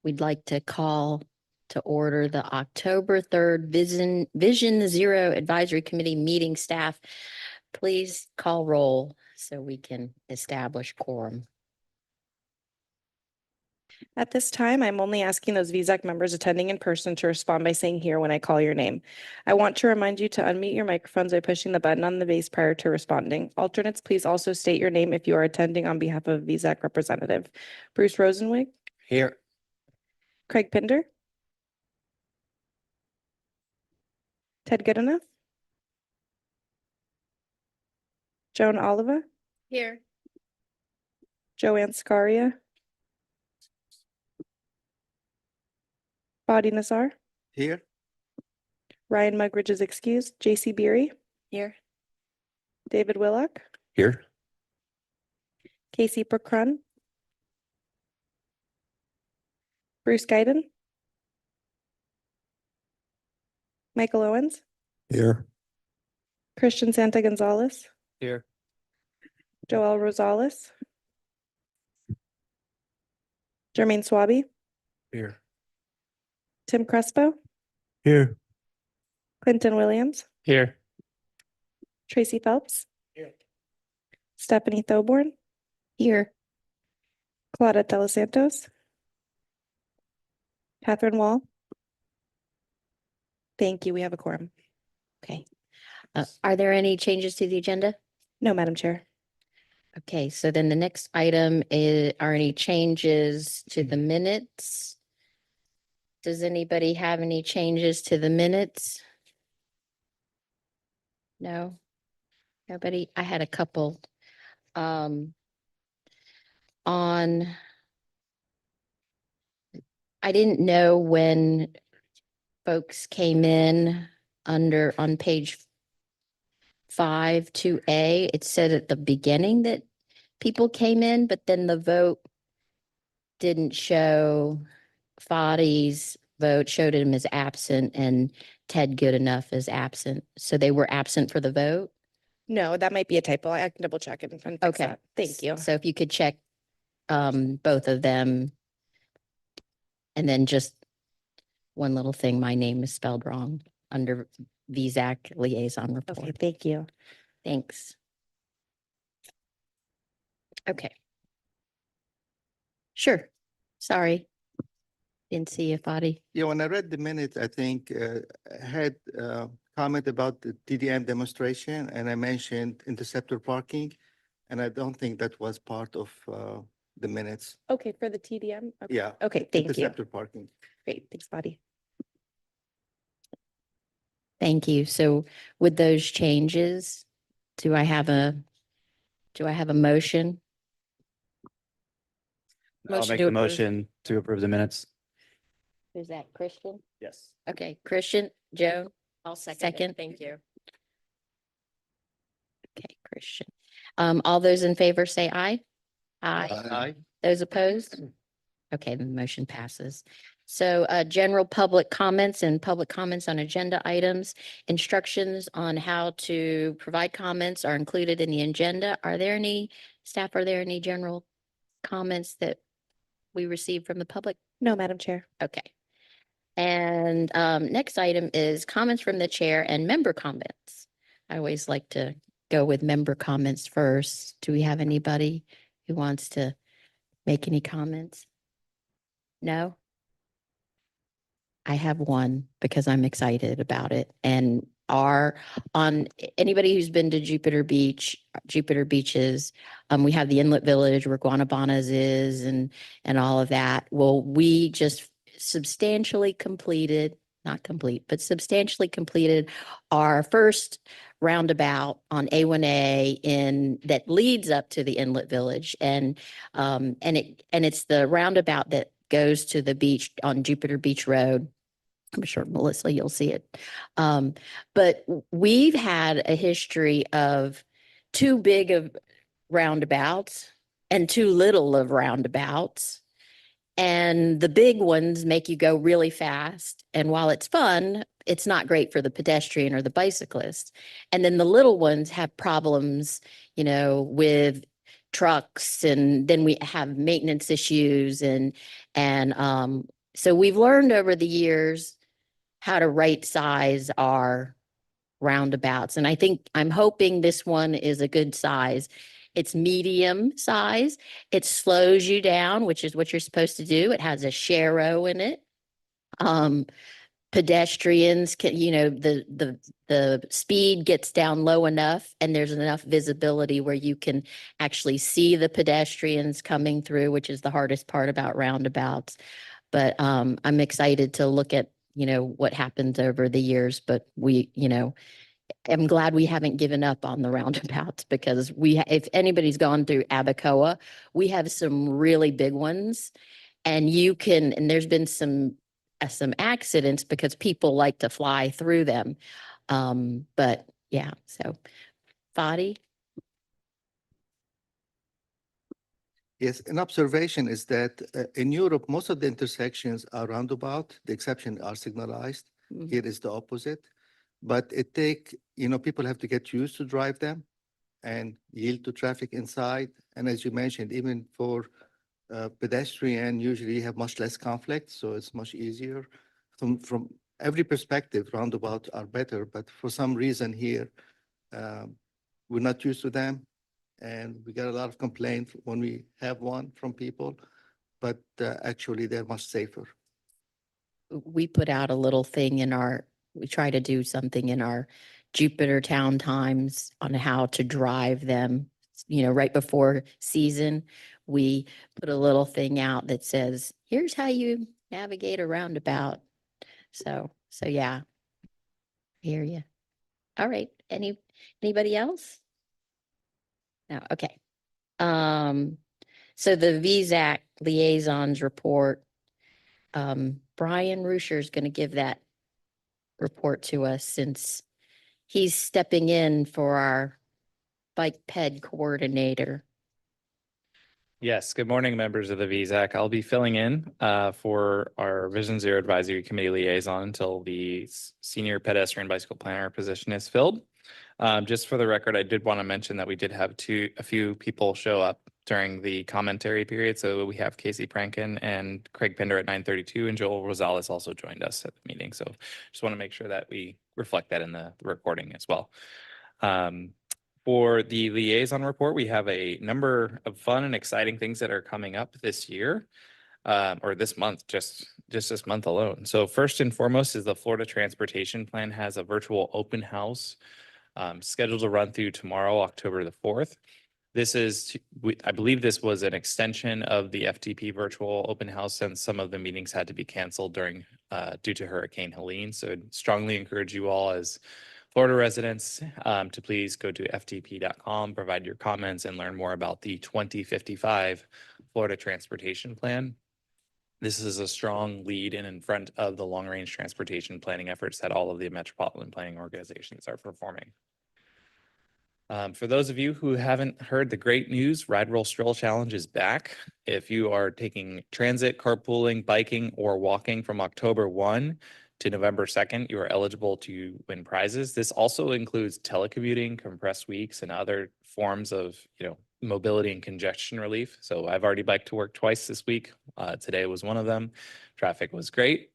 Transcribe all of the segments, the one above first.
we'd like to call to order the October 3rd Vision Zero Advisory Committee meeting. Staff, please call roll so we can establish quorum. At this time, I'm only asking those VZAC members attending in person to respond by saying here when I call your name. I want to remind you to unmute your microphones by pushing the button on the base prior to responding. Alternates, please also state your name if you are attending on behalf of a VZAC representative. Bruce Rosenwig, Here. Craig Pinder, Ted Goodenough, Joan Oliva, Here. Joanne Scaria, Fadi Nassar, Here. Ryan Mugridge is excused, JC Beery, Here. David Willock, Here. Casey Procrun, Bruce Guyton, Michael Owens, Here. Christian Santa Gonzalez, Here. Joel Rosales, Jermaine Swaby, Here. Tim Crespo, Here. Clinton Williams, Here. Tracy Phelps, Here. Stephanie Thoborn, Here. Claudia De Los Santos, Catherine Wall. Thank you. We have a quorum. Okay. Are there any changes to the agenda? No, Madam Chair. Okay, so then the next item are any changes to the minutes? Does anybody have any changes to the minutes? No? Nobody? I had a couple. I didn't know when folks came in on page 5 2A, it said at the beginning that people came in, but then the vote didn't show. Fadi's vote showed him as absent and Ted Goodenough as absent. So they were absent for the vote? No, that might be a typo. I can double check it and fix Okay. that. Thank you. So if you could check both of them. And then just one little thing, my name is spelled wrong under VZAC liaison report. Okay, thank you. Thanks. Okay. Sure. Sorry. Didn't see you, Fadi. Yeah, when I read the minutes, I think had comment about the TDM demonstration, and I mentioned interceptor parking, and I don't think that was part of the minutes. Okay, for the TDM? Okay. Yeah. Okay, thank you. Interceptor parking. Great, thanks, Fadi. Thank you. So with those changes, do I have a motion? I'll Motion make to the approve. motion to approve the minutes. Who's that, Christian? Yes. Okay, Christian, Joan? I'll Second. Thank you. Okay, Christian. All those in favor say aye. Aye. Those opposed? Okay, the motion passes. So general public comments and public comments on agenda items. Instructions on how to provide comments are included in the agenda. Are there any general comments that we received from the public? No, Madam Chair. Okay. And next item is comments from the chair and member comments. I always like to go with member comments first. Do we have anybody who wants to make any comments? No? I have one because I'm excited about it. And on anybody who's been to Jupiter Beaches, we have the Inlet Village where Guanabanas is and all of that. Well, we just substantially completed, not complete, but substantially completed our first roundabout on A1A that leads up to the Inlet Village. And it's the roundabout that goes to the beach on Jupiter Beach Road. I'm sure, Melissa, you'll see it. But we've had a history of too big of roundabouts and too little of roundabouts. And the big ones make you go really fast. And while it's fun, it's not great for the pedestrian or the bicyclist. And then the little ones have problems, with trucks, and then we have maintenance issues and so we've learned over the years how to right size our roundabouts. And I'm hoping this one is a good size. It's medium size. It slows you down, which is what you're supposed to do. It has a sharrow in it. Pedestrians can, the speed gets down low enough and there's enough visibility where you can actually see the pedestrians coming through, which is the hardest part about roundabouts. But I'm excited to look at, what happens over the years, but I'm glad we haven't given up on the roundabouts because if anybody's gone through Abacoa, we have some really big ones and and there's been some accidents because people like to fly through them. But yeah, so Fadi. Yes, an observation is that in Europe, most of the intersections are roundabout. The exception are signalized. Mhm. Here is the opposite. But people have to get used to drive them and yield to traffic inside. And as you mentioned, even for pedestrian, usually you have much less conflict, so it's much easier. From every perspective, roundabouts are better, but for some reason here, we're not used to them. And we get a lot of complaints when we have one from people, but actually they're much safer. We put out a little thing we try to do something in our Jupiter Town Times on how to drive them. Right before season, we put a little thing out that says, here's how you navigate a roundabout. So yeah, hear you. All right. Anybody else? No, okay. So the VZAC liaisons report, Brian Ruscher is going to give that report to us since he's stepping in for our bike ped coordinator. Yes, good morning, members of the VZAC. I'll be filling in for our Vision Zero Advisory Committee liaison until the senior pedestrian bicycle planner position is filled. Just for the record, I did want to mention that we did have a few people show up during the commentary period. So we have Casey Prankin and Craig Pender at 9:32, and Joel Rosales also joined us at the meeting. So just want to make sure that we reflect that in the recording as well. For the liaison report, we have a number of fun and exciting things that are coming up this year, or this month, just this month alone. So first and foremost is the Florida Transportation Plan has a virtual open house scheduled to run through tomorrow, October the 4th. I believe this was an extension of the FTP virtual open house since some of the meetings had to be canceled due to Hurricane Helene. So I'd strongly encourage you all as Florida residents to please go to ftp.com, provide your comments, and learn more about the 2055 Florida Transportation Plan. This is a strong lead in front of the long-range transportation planning efforts that all of the metropolitan planning organizations are performing. For those of you who haven't heard the great news, Ride, Roll, Stroll Challenge is back. If you are taking transit, carpooling, biking, or walking from October 1 to November 2nd, you are eligible to win prizes. This also includes telecommuting, compressed weeks, and other forms of, mobility and congestion relief. So I've already biked to work twice this week. Today was one of them. Traffic was great.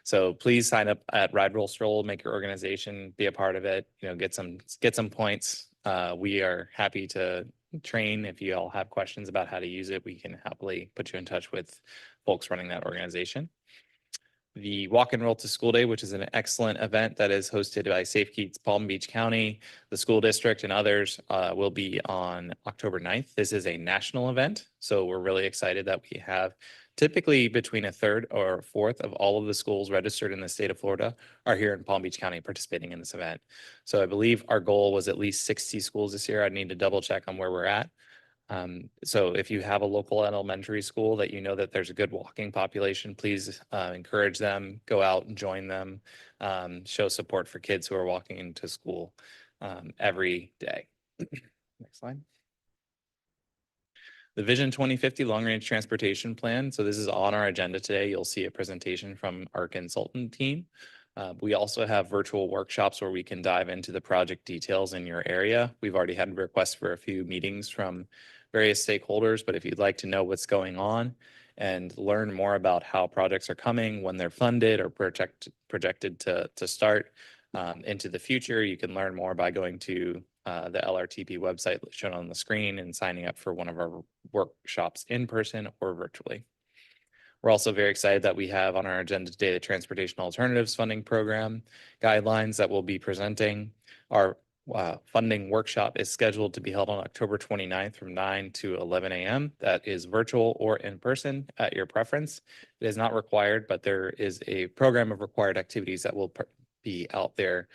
So please sign up at Ride, Roll, Stroll, make your organization, be a part of it, get some points. We are happy to train. If you all have questions about how to use it, we can happily put you in touch with folks running that organization. The Walk and Roll to School Day, which is an excellent event that is hosted by Safe Keats, Palm Beach County, the school district, and others, will be on October 9th. This is a national event, so we're really excited that we have typically between a third or a fourth of all of the schools registered in the state of Florida are here in Palm Beach County participating in this event. So I believe our goal was at least 60 schools this year. I need to double check on where we're at. So if you have a local elementary school that that there's a good walking population, please encourage them, go out and join them, show support for kids who are walking into school every day. Next slide. The Vision 2050 Long Range Transportation Plan. So this is on our agenda today. You'll see a presentation from our consultant team. We also have virtual workshops where we can dive into the project details in your area. We've already had requests for a few meetings from various stakeholders, but if you'd like to know what's going on and learn more about how projects are coming, when they're funded or projected to start into the future, you can learn more by going to the LRTP website shown on the screen and signing up for one of our workshops in person or virtually. We're also very excited that we have on our agenda today the Transportation Alternatives Funding Program guidelines that we'll be presenting. Our funding workshop is scheduled to be held on October 29th from 9 to 11 a.m. That is virtual or in person at your preference. It is not required, but there is a program of required activities that will be out there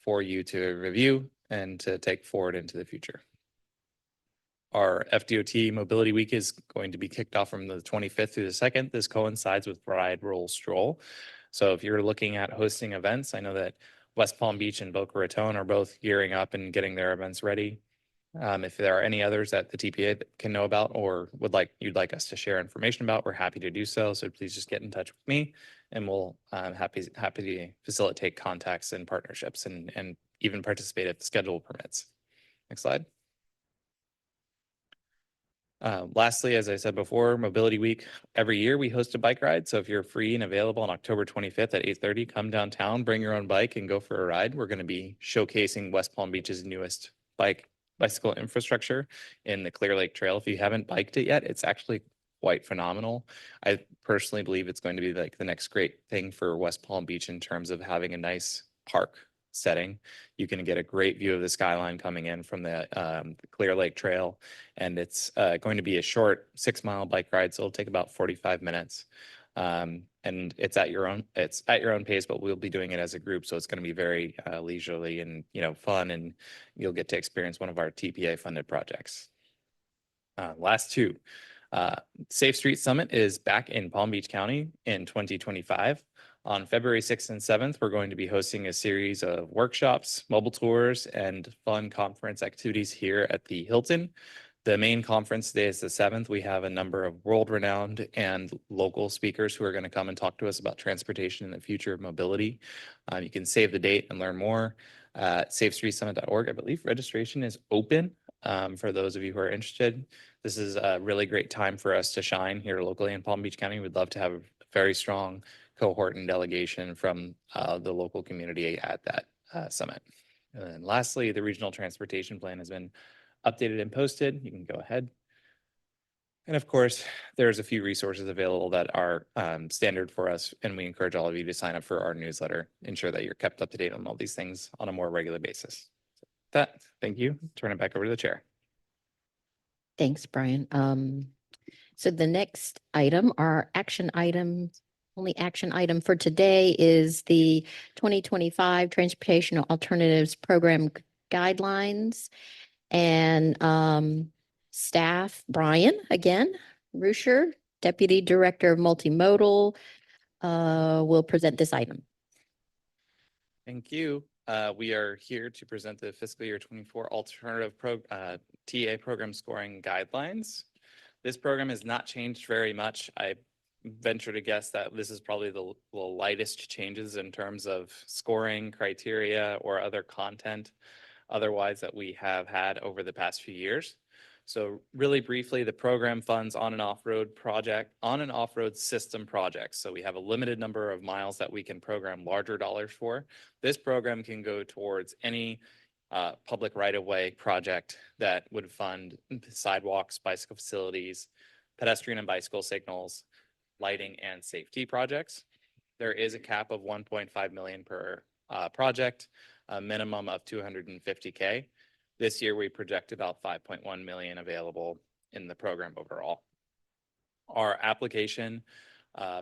for you to review and to take forward into the future. Our FDOT Mobility Week is going to be kicked off from the 25th through the 2nd. This coincides with Ride, Roll, Stroll. So if you're looking at hosting events, I know that West Palm Beach and Boca Raton are both gearing up and getting their events ready. If there are any others that the TPA can know about or you'd like us to share information about, we're happy to do so. So please just get in touch with me and we'll happy to facilitate contacts and partnerships and even participate if the schedule permits. Next slide. Lastly, as I said before, Mobility Week, every year we host a bike ride. So if you're free and available on October 25th at 8:30, come downtown, bring your own bike and go for a ride. We're going to be showcasing West Palm Beach's newest bicycle infrastructure in the Clear Lake Trail. If you haven't biked it yet, it's actually quite phenomenal. I personally believe it's going to be like the next great thing for West Palm Beach in terms of having a nice park setting. You can get a great view of the skyline coming in from the Clear Lake Trail, and it's going to be a short 6-mile bike ride, so it'll take about 45 minutes. And it's at your own pace, but we'll be doing it as a group, so it's going to be very leisurely and fun, and you'll get to experience one of our TPA funded projects. Last two. Safe Street Summit is back in Palm Beach County in 2025. On February 6th and 7th, we're going to be hosting a series of workshops, mobile tours, and fun conference activities here at the Hilton. The main conference day is the 7th. We have a number of world-renowned and local speakers who are going to come and talk to us about transportation and the future of mobility. You can save the date and learn more at safestreetsummit.org. I believe registration is open for those of you who are interested. This is a really great time for us to shine here locally in Palm Beach County. We'd love to have a very strong cohort and delegation from the local community at that summit. And then lastly, the regional transportation plan has been updated and posted. You can go ahead. And of course, there's a few resources available that are standard for us, and we encourage all of you to sign up for our newsletter, ensure that you're kept up to date on all these things on a more regular basis. So with that, thank you. Turn it back over to the chair. Thanks, Brian. So the next item, our action items, only action item for today is the 2025 Transportation Alternatives Program Guidelines. And staff, Brian, again, Rusher, Deputy Director of Multimodal, will present this item. Thank you. We are here to present the fiscal year 24 alternative TA program scoring guidelines. This program has not changed very much. I venture to guess that this is probably the lightest changes in terms of scoring criteria or other content otherwise that we have had over the past few years. So really briefly, the program funds on and off-road system projects. So we have a limited number of miles that we can program larger dollars for. This program can go towards any public right-of-way project that would fund sidewalks, bicycle facilities, pedestrian and bicycle signals, lighting, and safety projects. There is a cap of 1.5 million per project, a minimum of 250K. This year, we project about 5.1 million available in the program overall. Our application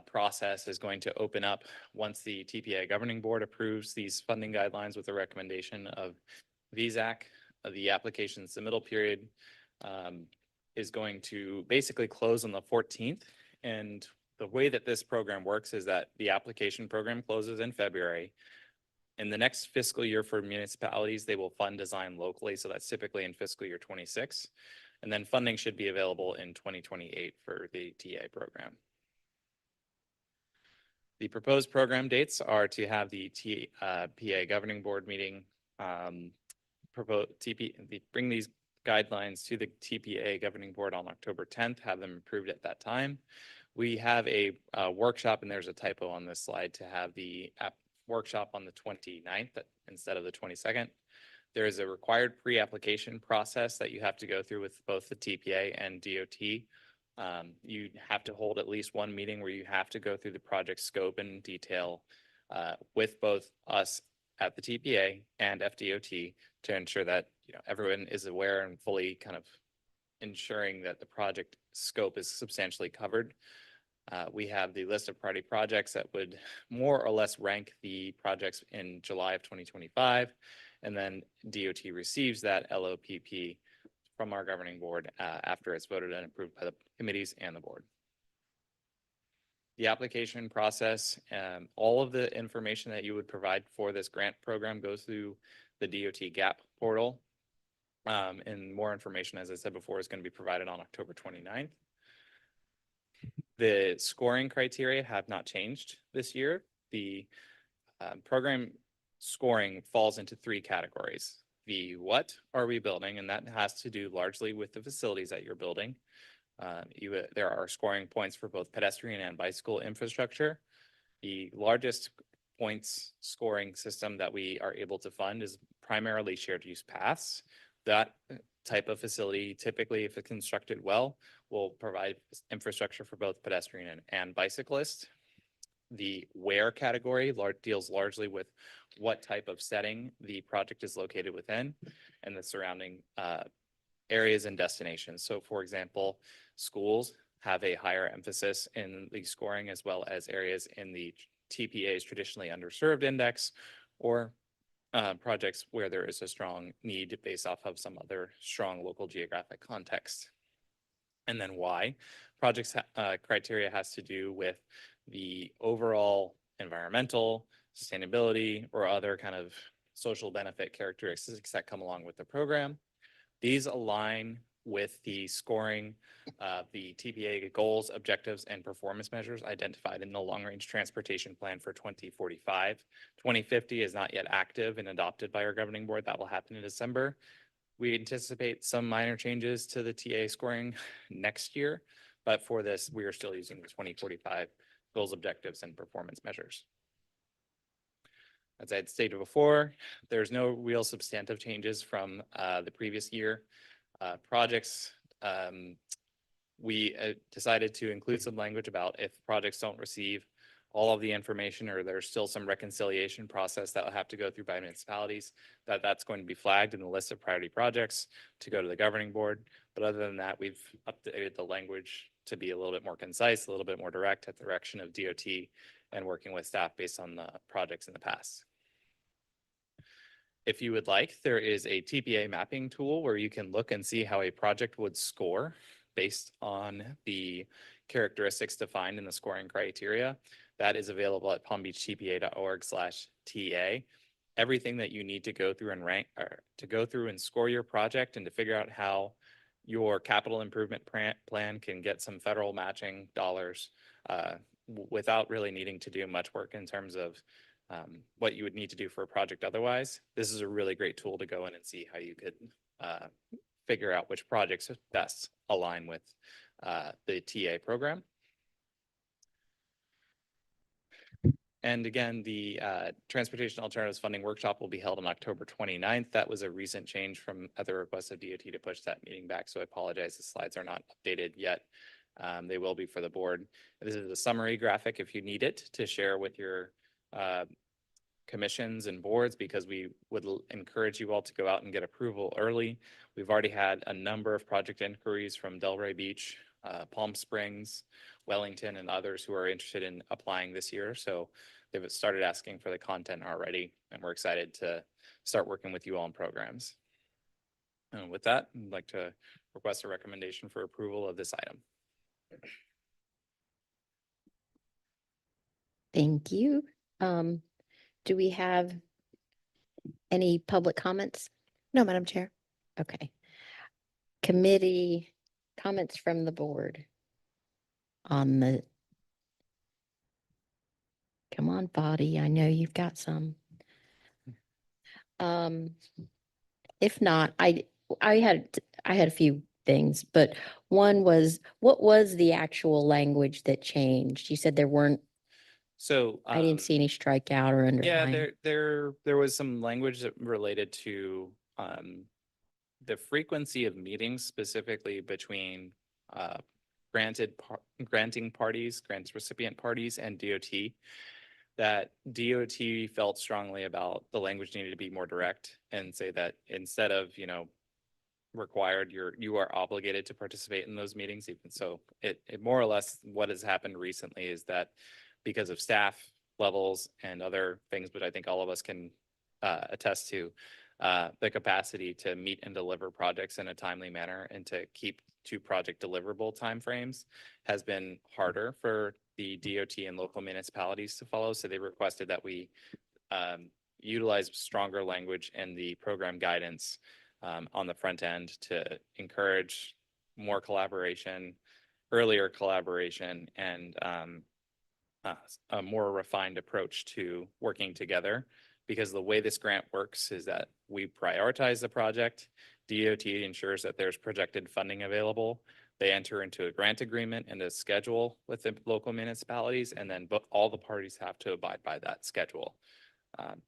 process is going to open up once the TPA Governing Board approves these funding guidelines with a recommendation of VSAC. The application submittal period is going to basically close on the 14th. And the way that this program works is that the application program closes in February. In the next fiscal year for municipalities, they will fund design locally. So that's typically in fiscal year 26. And then funding should be available in 2028 for the TA program. The proposed program dates are to have the PA Governing Board meeting, bring these guidelines to the TPA Governing Board on October 10th, have them approved at that time. We have a workshop, and there's a typo on this slide, to have the workshop on the 29th instead of the 22nd. There is a required pre-application process that you have to go through with both the TPA and DOT. You have to hold at least one meeting where you have to go through the project scope and detail with both us at the TPA and FDOT to ensure that everyone is aware and fully kind of ensuring that the project scope is substantially covered. We have the list of priority projects that would more or less rank the projects in July of 2025. And then DOT receives that LOPP from our governing board after it's voted and approved by the committees and the board. The application process, all of the information that you would provide for this grant program goes through the DOT GAP portal. And more information, as I said before, is going to be provided on October 29th. The scoring criteria have not changed this year. The program scoring falls into three categories. The what are we building? And that has to do largely with the facilities that you're building. There are scoring points for both pedestrian and bicycle infrastructure. The largest points scoring system that we are able to fund is primarily shared use paths. That type of facility, typically, if it's constructed well, will provide infrastructure for both pedestrian and bicyclists. The where category deals largely with what type of setting the project is located within and the surrounding areas and destinations. So, for example, schools have a higher emphasis in the scoring, as well as areas in the TPA's traditionally underserved index, or projects where there is a strong need based off of some other strong local geographic context. And then why? Projects criteria has to do with the overall environmental, sustainability, or other kind of social benefit characteristics that come along with the program. These align with the scoring, the TPA goals, objectives, and performance measures identified in the long-range transportation plan for 2045. 2050 is not yet active and adopted by our governing board. That will happen in December. We anticipate some minor changes to the TA scoring next year, but for this, we are still using the 2045 goals, objectives, and performance measures. As I had stated before, there's no real substantive changes from the previous year. Projects, we decided to include some language about if projects don't receive all of the information, or there's still some reconciliation process that will have to go through by municipalities, that's going to be flagged in the list of priority projects to go to the governing board. But other than that, we've updated the language to be a little bit more concise, a little bit more direct at the direction of DOT and working with staff based on the projects in the past. If you would like, there is a TPA mapping tool where you can look and see how a project would score based on the characteristics defined in the scoring criteria. That is available at palmbeachtpa.org/TA. Everything that you need to go through and rank, or to go through and score your project, and to figure out how your capital improvement plan can get some federal matching dollars without really needing to do much work in terms of what you would need to do for a project otherwise. This is a really great tool to go in and see how you could figure out which projects best align with the TA program. And again, the Transportation Alternatives Funding Workshop will be held on October 29th. That was a recent change from other requests of DOT to push that meeting back, so I apologize, the slides are not updated yet. They will be for the board. This is a summary graphic if you need it to share with your commissions and boards, because we would encourage you all to go out and get approval early. We've already had a number of project inquiries from Delray Beach, Palm Springs, Wellington, and others who are interested in applying this year. So they've started asking for the content already, and we're excited to start working with you all on programs. And with that, I'd like to request a recommendation for approval of this item. Thank you. Do we have any public comments? No, Madam Chair. Okay. Committee comments from the board on the Come on, Body. I know you've got some. If not, I had a few things, but one was, what was the actual language that changed? You said there weren't, So. I didn't see any strikeout or Yeah, underline. there was some language that related to the frequency of meetings specifically between granting parties, grants recipient parties and DOT. That DOT felt strongly about the language needed to be more direct and say that instead of, required, you are obligated to participate in those meetings. Even so, it more or less what has happened recently is that because of staff levels and other things, but I think all of us can attest to the capacity to meet and deliver projects in a timely manner and to keep to project deliverable timeframes has been harder for the DOT and local municipalities to follow. So they requested that we utilize stronger language in the program guidance on the front end to encourage more collaboration, earlier collaboration, and a more refined approach to working together. Because the way this grant works is that we prioritize the project. DOT ensures that there's projected funding available. They enter into a grant agreement and a schedule with the local municipalities, and then all the parties have to abide by that schedule.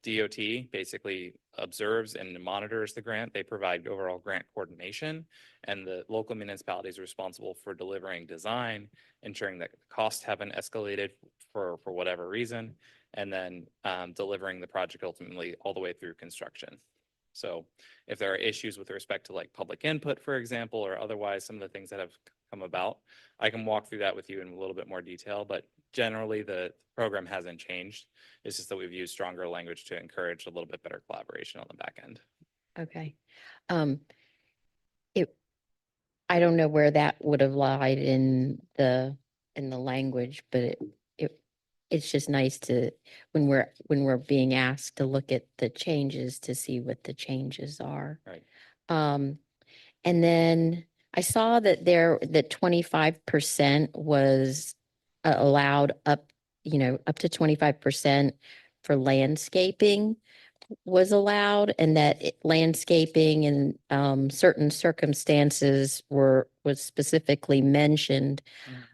DOT basically observes and monitors the grant. They provide overall grant coordination, and the local municipality is responsible for delivering design, ensuring that costs haven't escalated for whatever reason, and then delivering the project ultimately all the way through construction. So if there are issues with respect to like public input, for example, or otherwise some of the things that have come about, I can walk through that with you in a little bit more detail, but generally the program hasn't changed. It's just that we've used stronger language to encourage a little bit better collaboration on the back end. Okay. I don't know where that would have lied in the language, but it's just nice to, when we're being asked to look at the changes, to see what the changes are. Right. And then I saw that that 25% was allowed up to 25% for landscaping was allowed, and that landscaping in certain circumstances was specifically mentioned.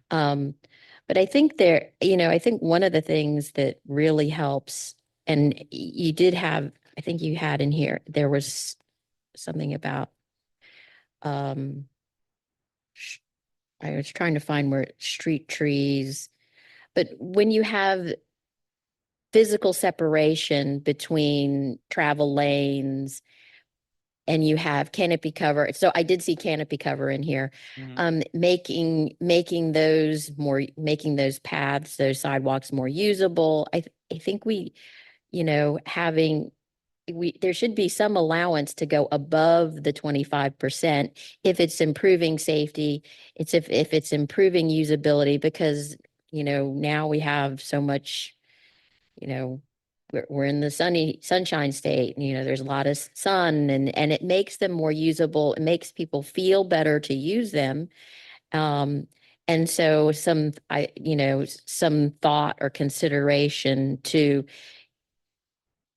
But I think I think one of the things that really helps, and you did have, I think you had in here, there was something about, I was trying to find where street trees, but when you have physical separation between travel lanes and you have canopy cover. So I did see canopy cover in here. Making those paths, those sidewalks more usable. I think there should be some allowance to go above the 25% if it's improving safety. If it's improving usability, because now we have so much, we're in the sunshine state, there's a lot of sun, and it makes them more usable. It makes people feel better to use them. And so some thought or consideration to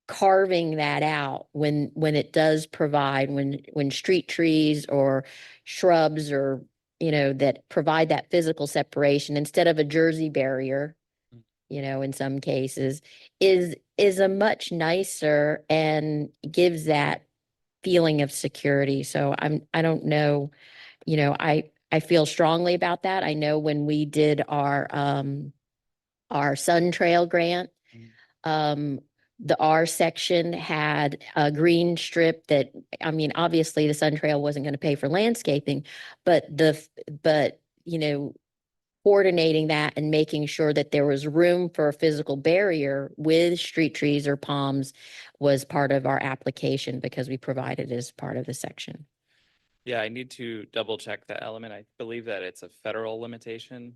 carving that out when it does provide, when street trees or shrubs or, that provide that physical separation instead of a Jersey barrier, in some cases, is a much nicer and gives that feeling of security. So I don't know, I feel strongly about that. I know when we did our Sun Trail grant, the R section had a green strip that, obviously the Sun Trail wasn't going to pay for landscaping, but coordinating that and making sure that there was room for a physical barrier with street trees or palms was part of our application, because we provided it as part of the section. Yeah, I need to double check that element. I believe that it's a federal limitation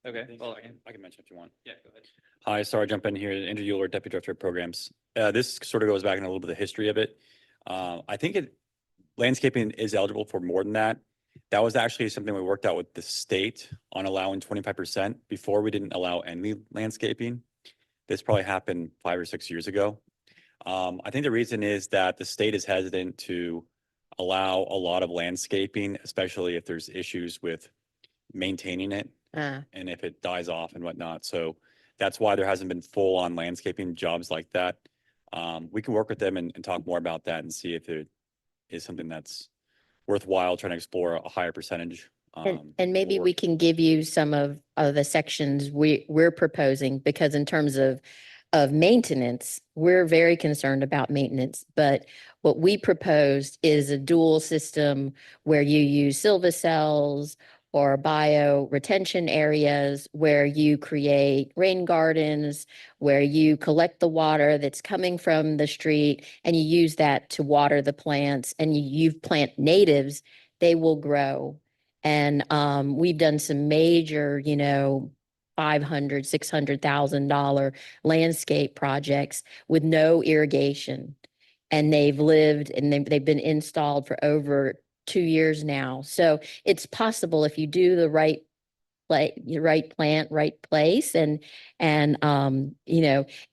okay. Well, I can mention if you want. yeah, go ahead. Hi, sorry, jump in here. Andrew Euler, Deputy Director of Programs. This sort of goes back in a little bit of the history of it. I think landscaping is eligible for more than that. That was actually something we worked out with the state on allowing 25%. Before, we didn't allow any landscaping. This probably happened 5 or 6 years ago. I think the reason is that the state is hesitant to allow a lot of landscaping, especially if there's issues with maintaining it and if it dies off and whatnot. So that's why there hasn't been full-on landscaping jobs like that. We can work with them and talk more about that and see if it is something that's worthwhile trying to explore a higher percentage. And maybe we'll we work- can give you some of the sections we're proposing, because in terms of maintenance, we're very concerned about maintenance. But what we proposed is a dual system where you use silva cells or bio retention areas, where you create rain gardens, where you collect the water that's coming from the street and you use that to water the plants, and you plant natives, they will grow. And we've done some major, $500,000, $600,000 landscape projects with no irrigation. And they've lived and they've been installed for over 2 years now. So it's possible if you do the right plant, right place, and and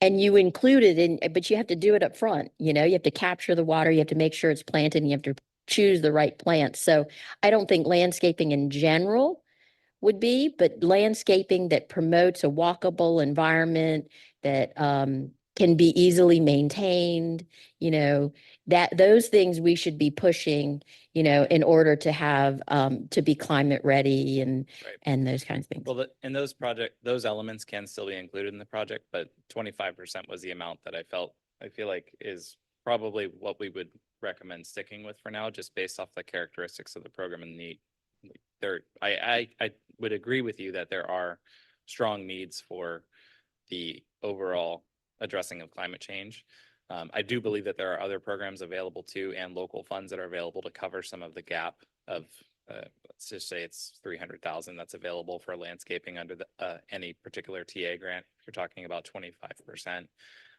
you include it in, but you have to do it up front. You have to capture the water, you have to make sure it's planted, and you have to choose the right plants. So I don't think landscaping in general would be, but landscaping that promotes a walkable environment that can be easily maintained, that those things we should be pushing, in order to have to be climate ready and Right. and those kinds of things. Well, in those elements can still be included in the project, but 25% was the amount that I feel like is probably what we would recommend sticking with for now, just based off the characteristics of the program and need. I would agree with you that there are strong needs for the overall addressing of climate change. I do believe that there are other programs available too, and local funds that are available to cover some of the gap of, let's just say it's 300,000 that's available for landscaping under the any particular TA grant. You're talking about 25%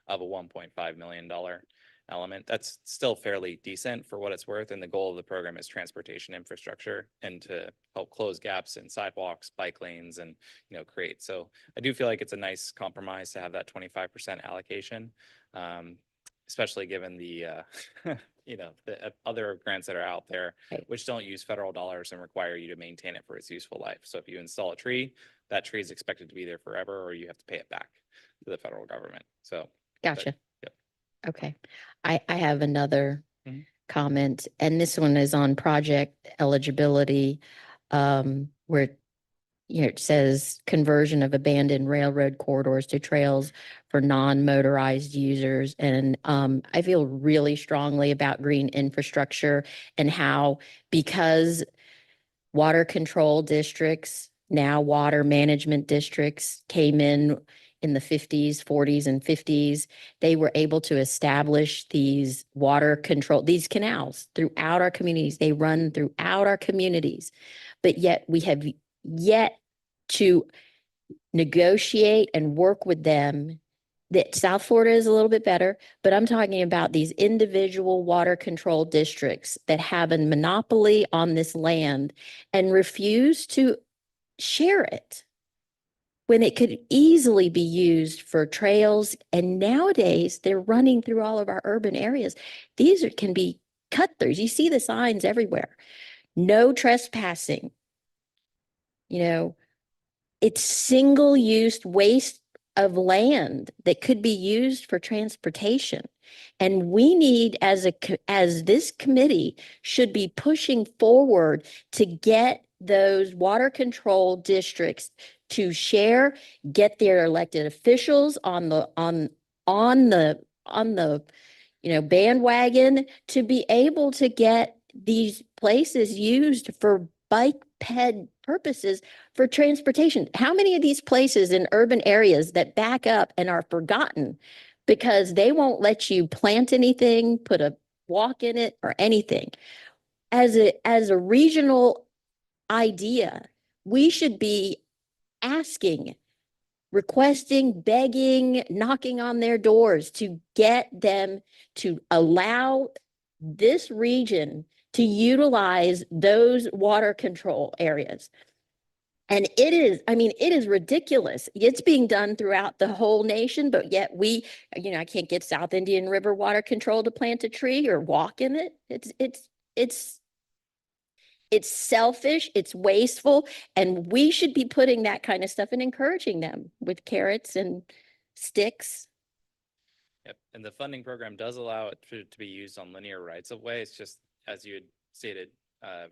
of a $1.5 million element. That's still fairly decent for what it's worth. And the goal of the program is transportation infrastructure and to help close gaps in sidewalks, bike lanes, and create. So I do feel like it's a nice compromise to have that 25% allocation, especially given the the other grants that are out there, Right. which don't use federal dollars and require you to maintain it for its useful life. So if you install a tree, that tree is expected to be there forever, or you have to pay it back to the federal government. So Gotcha. yep. Okay. I have another Mhm. comment, and this one is on project eligibility, where it says conversion of abandoned railroad corridors to trails for non-motorized users. And I feel really strongly about green infrastructure and how, because water control districts, now water management districts, came in the 50s, 40s, and 50s, they were able to establish these water control, these canals throughout our communities. They run throughout our communities, but yet we have yet to negotiate and work with them. That South Florida is a little bit better, but I'm talking about these individual water control districts that have a monopoly on this land and refuse to share it when it could easily be used for trails. And nowadays they're running through all of our urban areas. Can be cut throughs. You see the signs everywhere. No trespassing. It's single-use waste of land that could be used for transportation. And we need, as this committee should be pushing forward to get those water control districts to share, get their elected officials on the bandwagon to be able to get these places used for bike ped purposes for transportation. How many of these places in urban areas that back up and are forgotten because they won't let you plant anything, put a walk in it, or anything? As a regional idea, we should be asking, requesting, begging, knocking on their doors to get them to allow this region to utilize those water control areas. And it is, I mean, it is ridiculous. It's being done throughout the whole nation, but yet I can't get South Indian River Water Control to plant a tree or walk in it. It's selfish, it's wasteful, and we should be putting that kind of stuff and encouraging them with carrots and sticks. Yep, and the funding program does allow it to be used on linear rights of way. It's just, as you had stated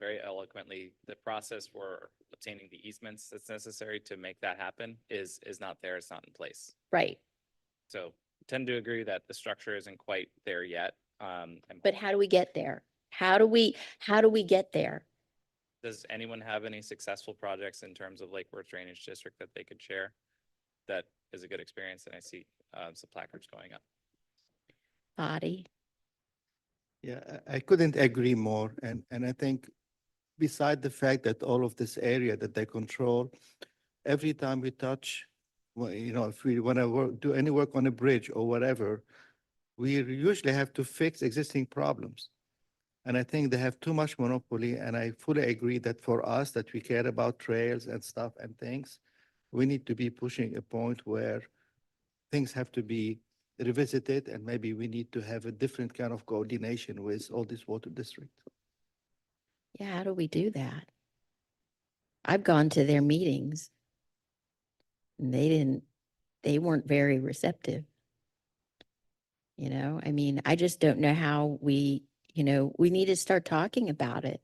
very eloquently, the process for obtaining the easements that's necessary to make that happen is not there, it's not in place. Right. So tend to agree that the structure isn't quite there yet. But how do we get there? How do we get there? Does anyone have any successful projects in terms of Lake Worth Drainage District that they could share? That is a good experience, and I see some placards going up. Body. Yeah, I couldn't agree more. And I think beside the fact that all of this area that they control, every time we touch, well, if we want to do any work on a bridge or whatever, we usually have to fix existing problems. And I think they have too much monopoly. And I fully agree that for us, that we care about trails and stuff and things, we need to be pushing a point where things have to be revisited, and maybe we need to have a different kind of coordination with all these water districts. Yeah, how do we do that? I've gone to their meetings. And they weren't very receptive. I mean, I just don't know how we need to start talking about it.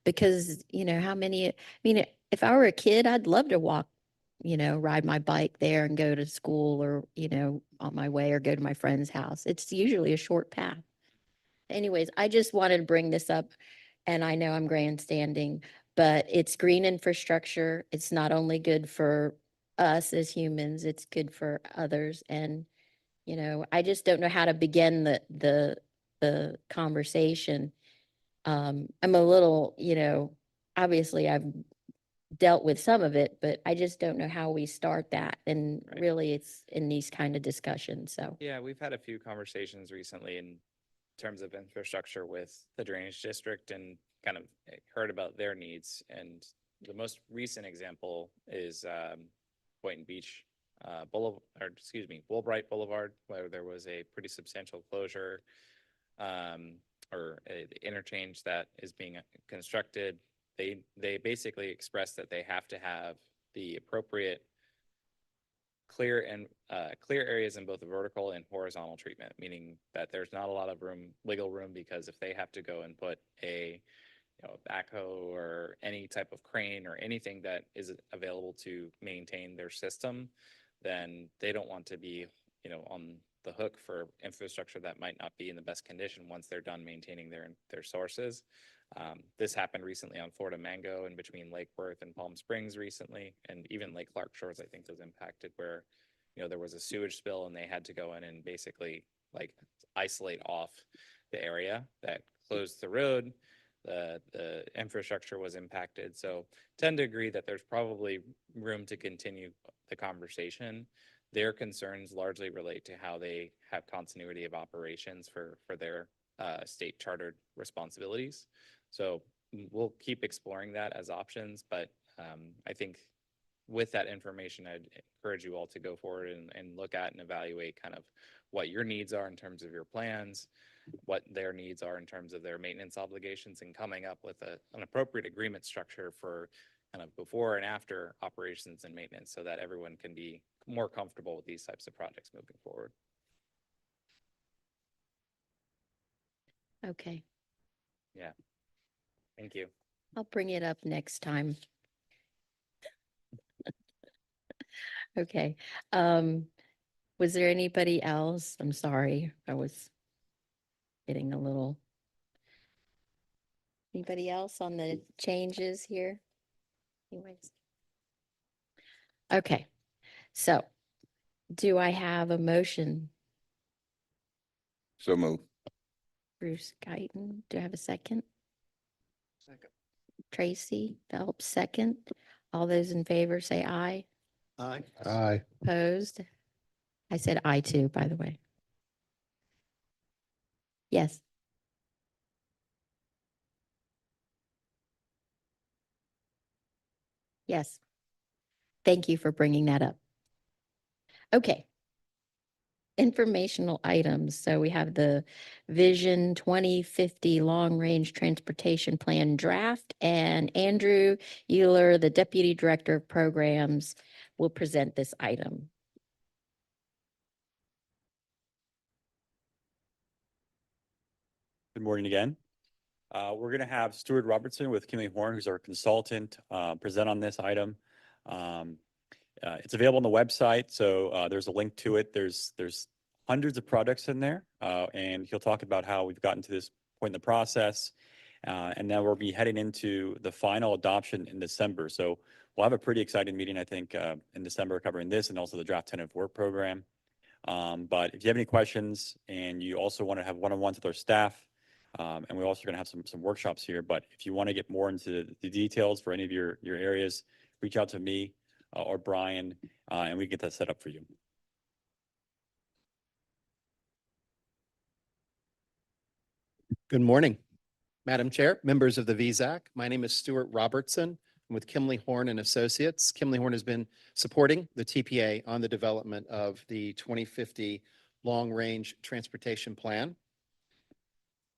Because, if I were a kid, I'd love to walk, ride my bike there and go to school or, on my way or go to my friend's house. It's usually a short path. Anyways, I just wanted to bring this up, and I know I'm grandstanding, but it's green infrastructure. It's not only good for us as humans, it's good for others. And, I just don't know how to begin the conversation. I'm a little, obviously I've dealt with some of it, but I just don't know how we start that. And Right. really it's in these kind of discussions. So, Yeah, we've had a few conversations recently in terms of infrastructure with the drainage district and kind of heard about their needs. And the most recent example is Boynton Beach Boulevard, or excuse me, Woolbright Boulevard, where there was a pretty substantial closure or a interchange that is being constructed. They basically expressed that they have to have the appropriate clear areas in both the vertical and horizontal treatment, meaning that there's not a lot of legal room, because if they have to go and put a backhoe or any type of crane or anything that is available to maintain their system, then they don't want to be on the hook for infrastructure that might not be in the best condition once they're done maintaining their sources. This happened recently on Florida Mango in between Lake Worth and Palm Springs recently, and even Lake Clark Shores, I think, was impacted, where there was a sewage spill and they had to go in and basically isolate off the area that closed the road. The infrastructure was impacted. So tend to agree that there's probably room to continue the conversation. Their concerns largely relate to how they have continuity of operations for their state chartered responsibilities. So we'll keep exploring that as options, but I think with that information, I'd encourage you all to go forward and look at and evaluate kind of what your needs are in terms of your plans, what their needs are in terms of their maintenance obligations, and coming up with an appropriate agreement structure for kind of before and after operations and maintenance, so that everyone can be more comfortable with these types of projects moving forward. okay, Thank you. I'll bring it up next time. Okay. Was there anybody else? I'm sorry, I was getting a little. Anybody else on the changes here? Anyways. Okay, so do I have a motion? So move. Bruce Guyton, do I have a second? Second. Tracy Phelps, second. All those in favor say aye. Aye. Aye. Opposed? I said aye too, by the way. Yes. Yes. Thank you for bringing that up. Okay. Informational items. So we have the Vision 2050 Long Range Transportation Plan draft, and Andrew Euler, the Deputy Director of Programs, will present this item. Good morning again. We're going to have Stuart Robertson with Kimley Horn, who's our consultant, present on this item. It's available on the website, so there's a link to it. There's hundreds of products in there, and he'll talk about how we've gotten to this point in the process. And then we'll be heading into the final adoption in December. So we'll have a pretty exciting meeting, I think, in December covering this and also the draft tentative work program. But if you have any questions and you also want to have one-on-ones with our staff, and we're also going to have some workshops here, but if you want to get more into the details for any of your areas, reach out to me or Brian, and we can get that set up for you. Good morning, Madam Chair, members of the VZAC. My name is Stuart Robertson. I'm with Kimley Horn and Associates. Kimley Horn has been supporting the TPA on the development of the 2050 Long Range Transportation Plan.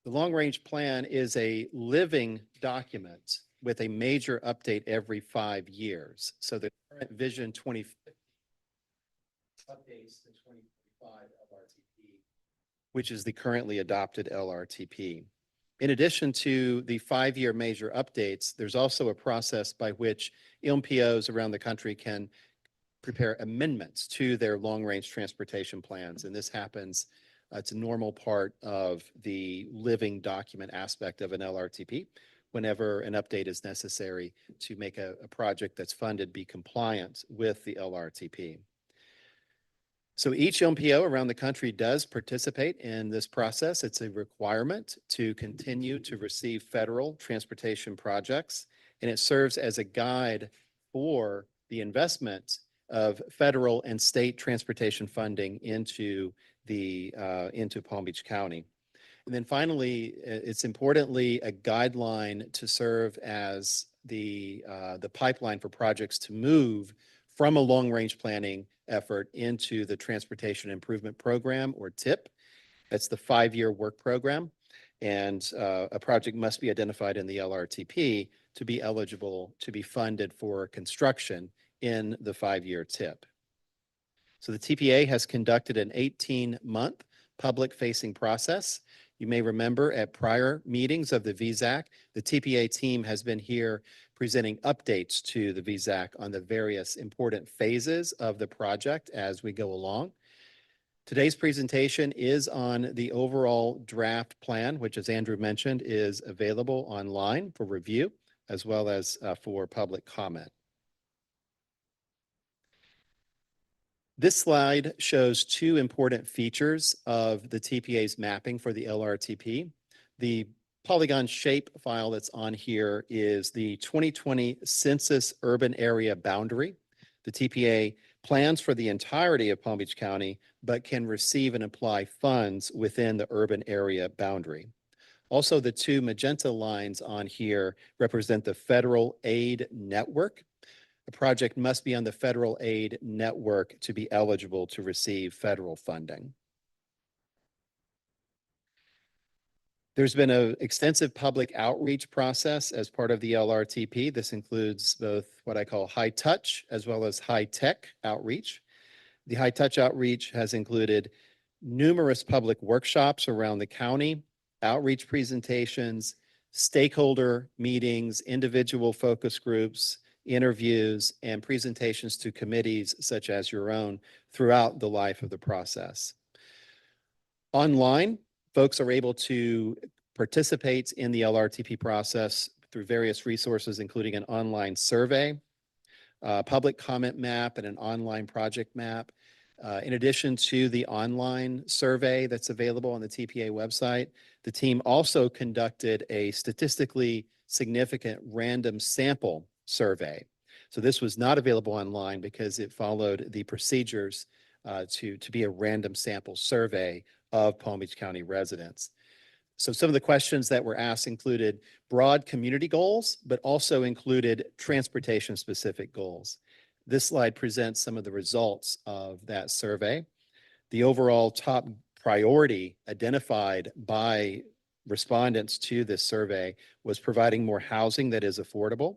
The Long Range Plan is a living document with a major update every 5 years. So the current Vision 2050 updates the 2045 LRTP, which is the currently adopted LRTP. In addition to the 5-year major updates, there's also a process by which LMPOs around the country can prepare amendments to their long-range transportation plans. And this happens, it's a normal part of the living document aspect of an LRTP. Whenever an update is necessary to make a project that's funded be compliant with the LRTP. So each LMPO around the country does participate in this process. It's a requirement to continue to receive federal transportation projects, and it serves as a guide for the investment of federal and state transportation funding into Palm Beach County. And then finally, it's importantly a guideline to serve as the pipeline for projects to move from a long-range planning effort into the Transportation Improvement Program, or TIP. That's the 5-year work program. And a project must be identified in the LRTP to be eligible to be funded for construction in the 5-year TIP. So the TPA has conducted an 18-month public-facing process. You may remember at prior meetings of the VZAC, the TPA team has been here presenting updates to the VZAC on the various important phases of the project as we go along. Today's presentation is on the overall draft plan, which, as Andrew mentioned, is available online for review as well as for public comment. This slide shows 2 important features of the TPA's mapping for the LRTP. The polygon shape file that's on here is the 2020 Census Urban Area Boundary. The TPA plans for the entirety of Palm Beach County, but can receive and apply funds within the urban area boundary. Also, the 2 magenta lines on here represent the federal aid network. The project must be on the federal aid network to be eligible to receive federal funding. There's been an extensive public outreach process as part of the LRTP. This includes both what I call high touch as well as high tech outreach. The high touch outreach has included numerous public workshops around the county, outreach presentations, stakeholder meetings, individual focus groups, interviews, and presentations to committees such as your own throughout the life of the process. Online, folks are able to participate in the LRTP process through various resources, including an online survey, public comment map, and an online project map. In addition to the online survey that's available on the TPA website, the team also conducted a statistically significant random sample survey. So this was not available online because it followed the procedures to be a random sample survey of Palm Beach County residents. So some of the questions that were asked included broad community goals, but also included transportation-specific goals. This slide presents some of the results of that survey. The overall top priority identified by respondents to this survey was providing more housing that is affordable.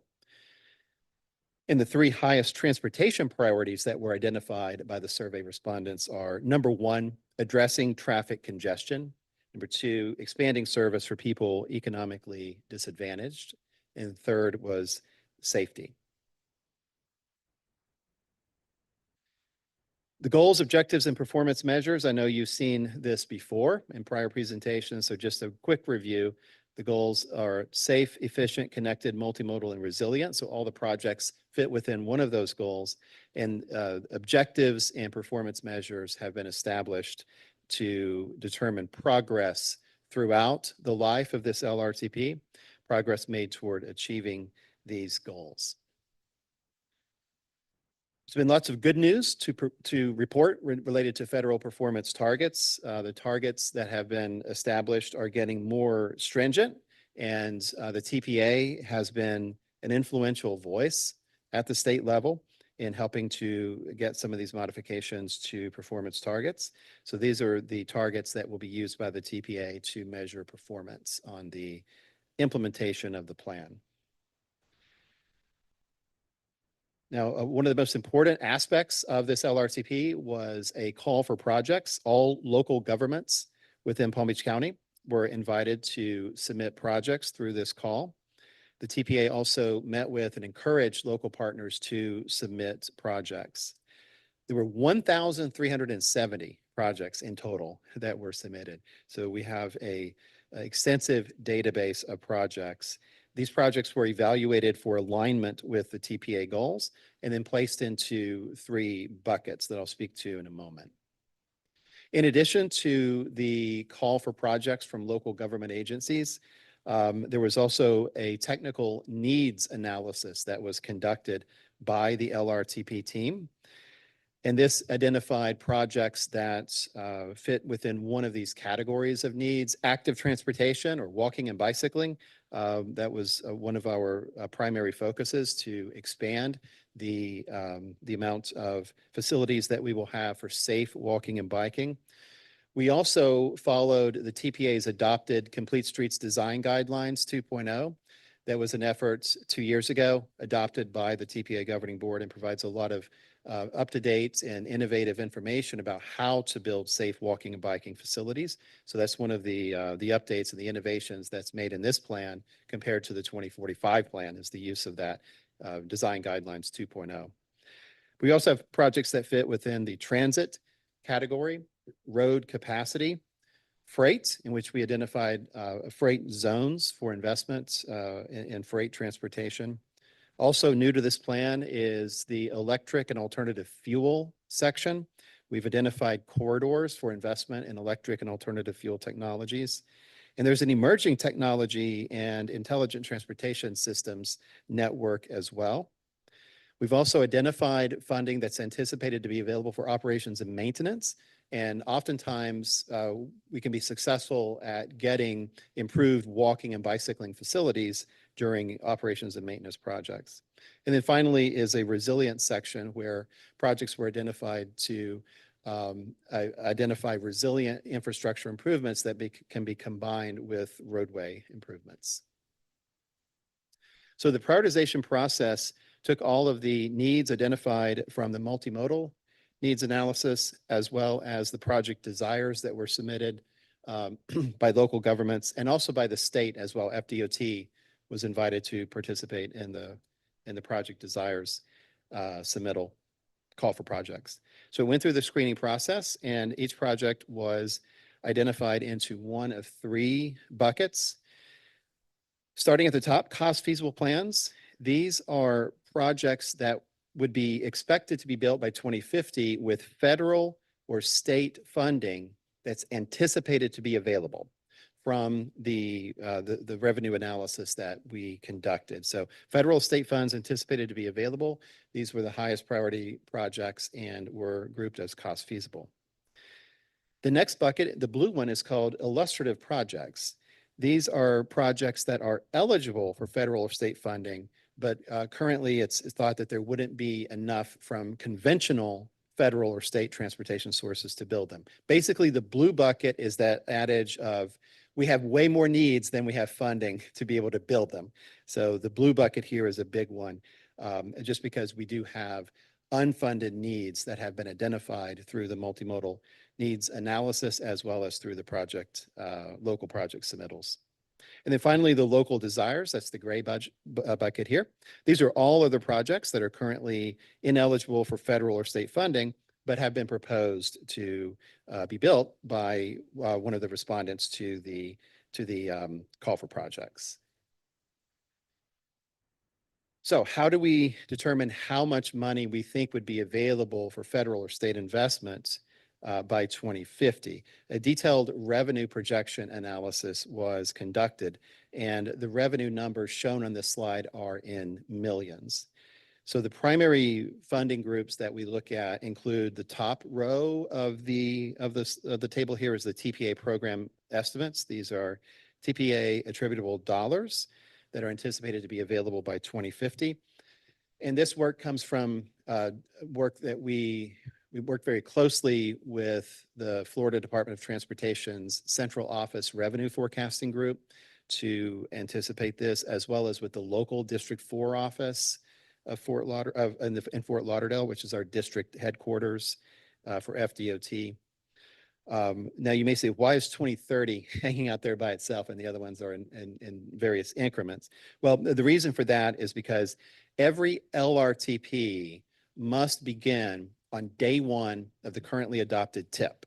And the three highest transportation priorities that were identified by the survey respondents are: number one, addressing traffic congestion; number two, expanding service for people economically disadvantaged; and third was safety. The goals, objectives, and performance measures, I know you've seen this before in prior presentations, so just a quick review. The goals are safe, efficient, connected, multimodal, and resilient. So all the projects fit within one of those goals. And objectives and performance measures have been established to determine progress throughout the life of this LRTP, progress made toward achieving these goals. There's been lots of good news to report related to federal performance targets. The targets that have been established are getting more stringent, and the TPA has been an influential voice at the state level in helping to get some of these modifications to performance targets. So these are the targets that will be used by the TPA to measure performance on the implementation of the plan. Now, one of the most important aspects of this LRTP was a call for projects. All local governments within Palm Beach County were invited to submit projects through this call. The TPA also met with and encouraged local partners to submit projects. There were 1,370 projects in total that were submitted. So we have an extensive database of projects. These projects were evaluated for alignment with the TPA goals and then placed into three buckets that I'll speak to in a moment. In addition to the call for projects from local government agencies, there was also a technical needs analysis that was conducted by the LRTP team. And this identified projects that fit within one of these categories of needs: active transportation or walking and bicycling. That was one of our primary focuses, to expand the amount of facilities that we will have for safe walking and biking. We also followed the TPA's adopted Complete Streets Design Guidelines 2.0. That was an effort 2 years ago adopted by the TPA Governing Board and provides a lot of up-to-date and innovative information about how to build safe walking and biking facilities. So that's one of the updates and the innovations that's made in this plan compared to the 2045 plan, is the use of that Design Guidelines 2.0. We also have projects that fit within the transit category: road capacity, freight, in which we identified freight zones for investments in freight transportation. Also new to this plan is the electric and alternative fuel section. We've identified corridors for investment in electric and alternative fuel technologies. And there's an emerging technology and intelligent transportation systems network as well. We've also identified funding that's anticipated to be available for operations and maintenance. And oftentimes we can be successful at getting improved walking and bicycling facilities during operations and maintenance projects. And then finally is a resilience section where projects were identified to identify resilient infrastructure improvements that can be combined with roadway improvements. So the prioritization process took all of the needs identified from the multimodal needs analysis, as well as the project desires that were submitted by local governments and also by the state as well. FDOT was invited to participate in the project desires submittal call for projects. So it went through the screening process, and each project was identified into one of three buckets. Starting at the top, cost feasible plans. These are projects that would be expected to be built by 2050 with federal or state funding that's anticipated to be available from the revenue analysis that we conducted. So federal state funds anticipated to be available. These were the highest priority projects and were grouped as cost feasible. The next bucket, the blue one, is called illustrative projects. These are projects that are eligible for federal or state funding, but currently it's thought that there wouldn't be enough from conventional federal or state transportation sources to build them. Basically, the blue bucket is that adage of we have way more needs than we have funding to be able to build them. So the blue bucket here is a big one, just because we do have unfunded needs that have been identified through the multimodal needs analysis as well as through the project, local project submittals. And then finally, the local desires, that's the gray bucket here. These are all other projects that are currently ineligible for federal or state funding, but have been proposed to be built by one of the respondents to the call for projects. So how do we determine how much money we think would be available for federal or state investments by 2050? A detailed revenue projection analysis was conducted, and the revenue numbers shown on this slide are in millions. So the primary funding groups that we look at include the top row of the table here is the TPA program estimates. These are TPA attributable dollars that are anticipated to be available by 2050. And this work comes from work that we worked very closely with the Florida Department of Transportation's Central Office Revenue Forecasting Group to anticipate this, as well as with the local District 4 office of in Fort Lauderdale, which is our district headquarters for FDOT. Now you may say, why is 2030 hanging out there by itself and the other ones are in various increments? Well, the reason for that is because every LRTP must begin on day one of the currently adopted TIP.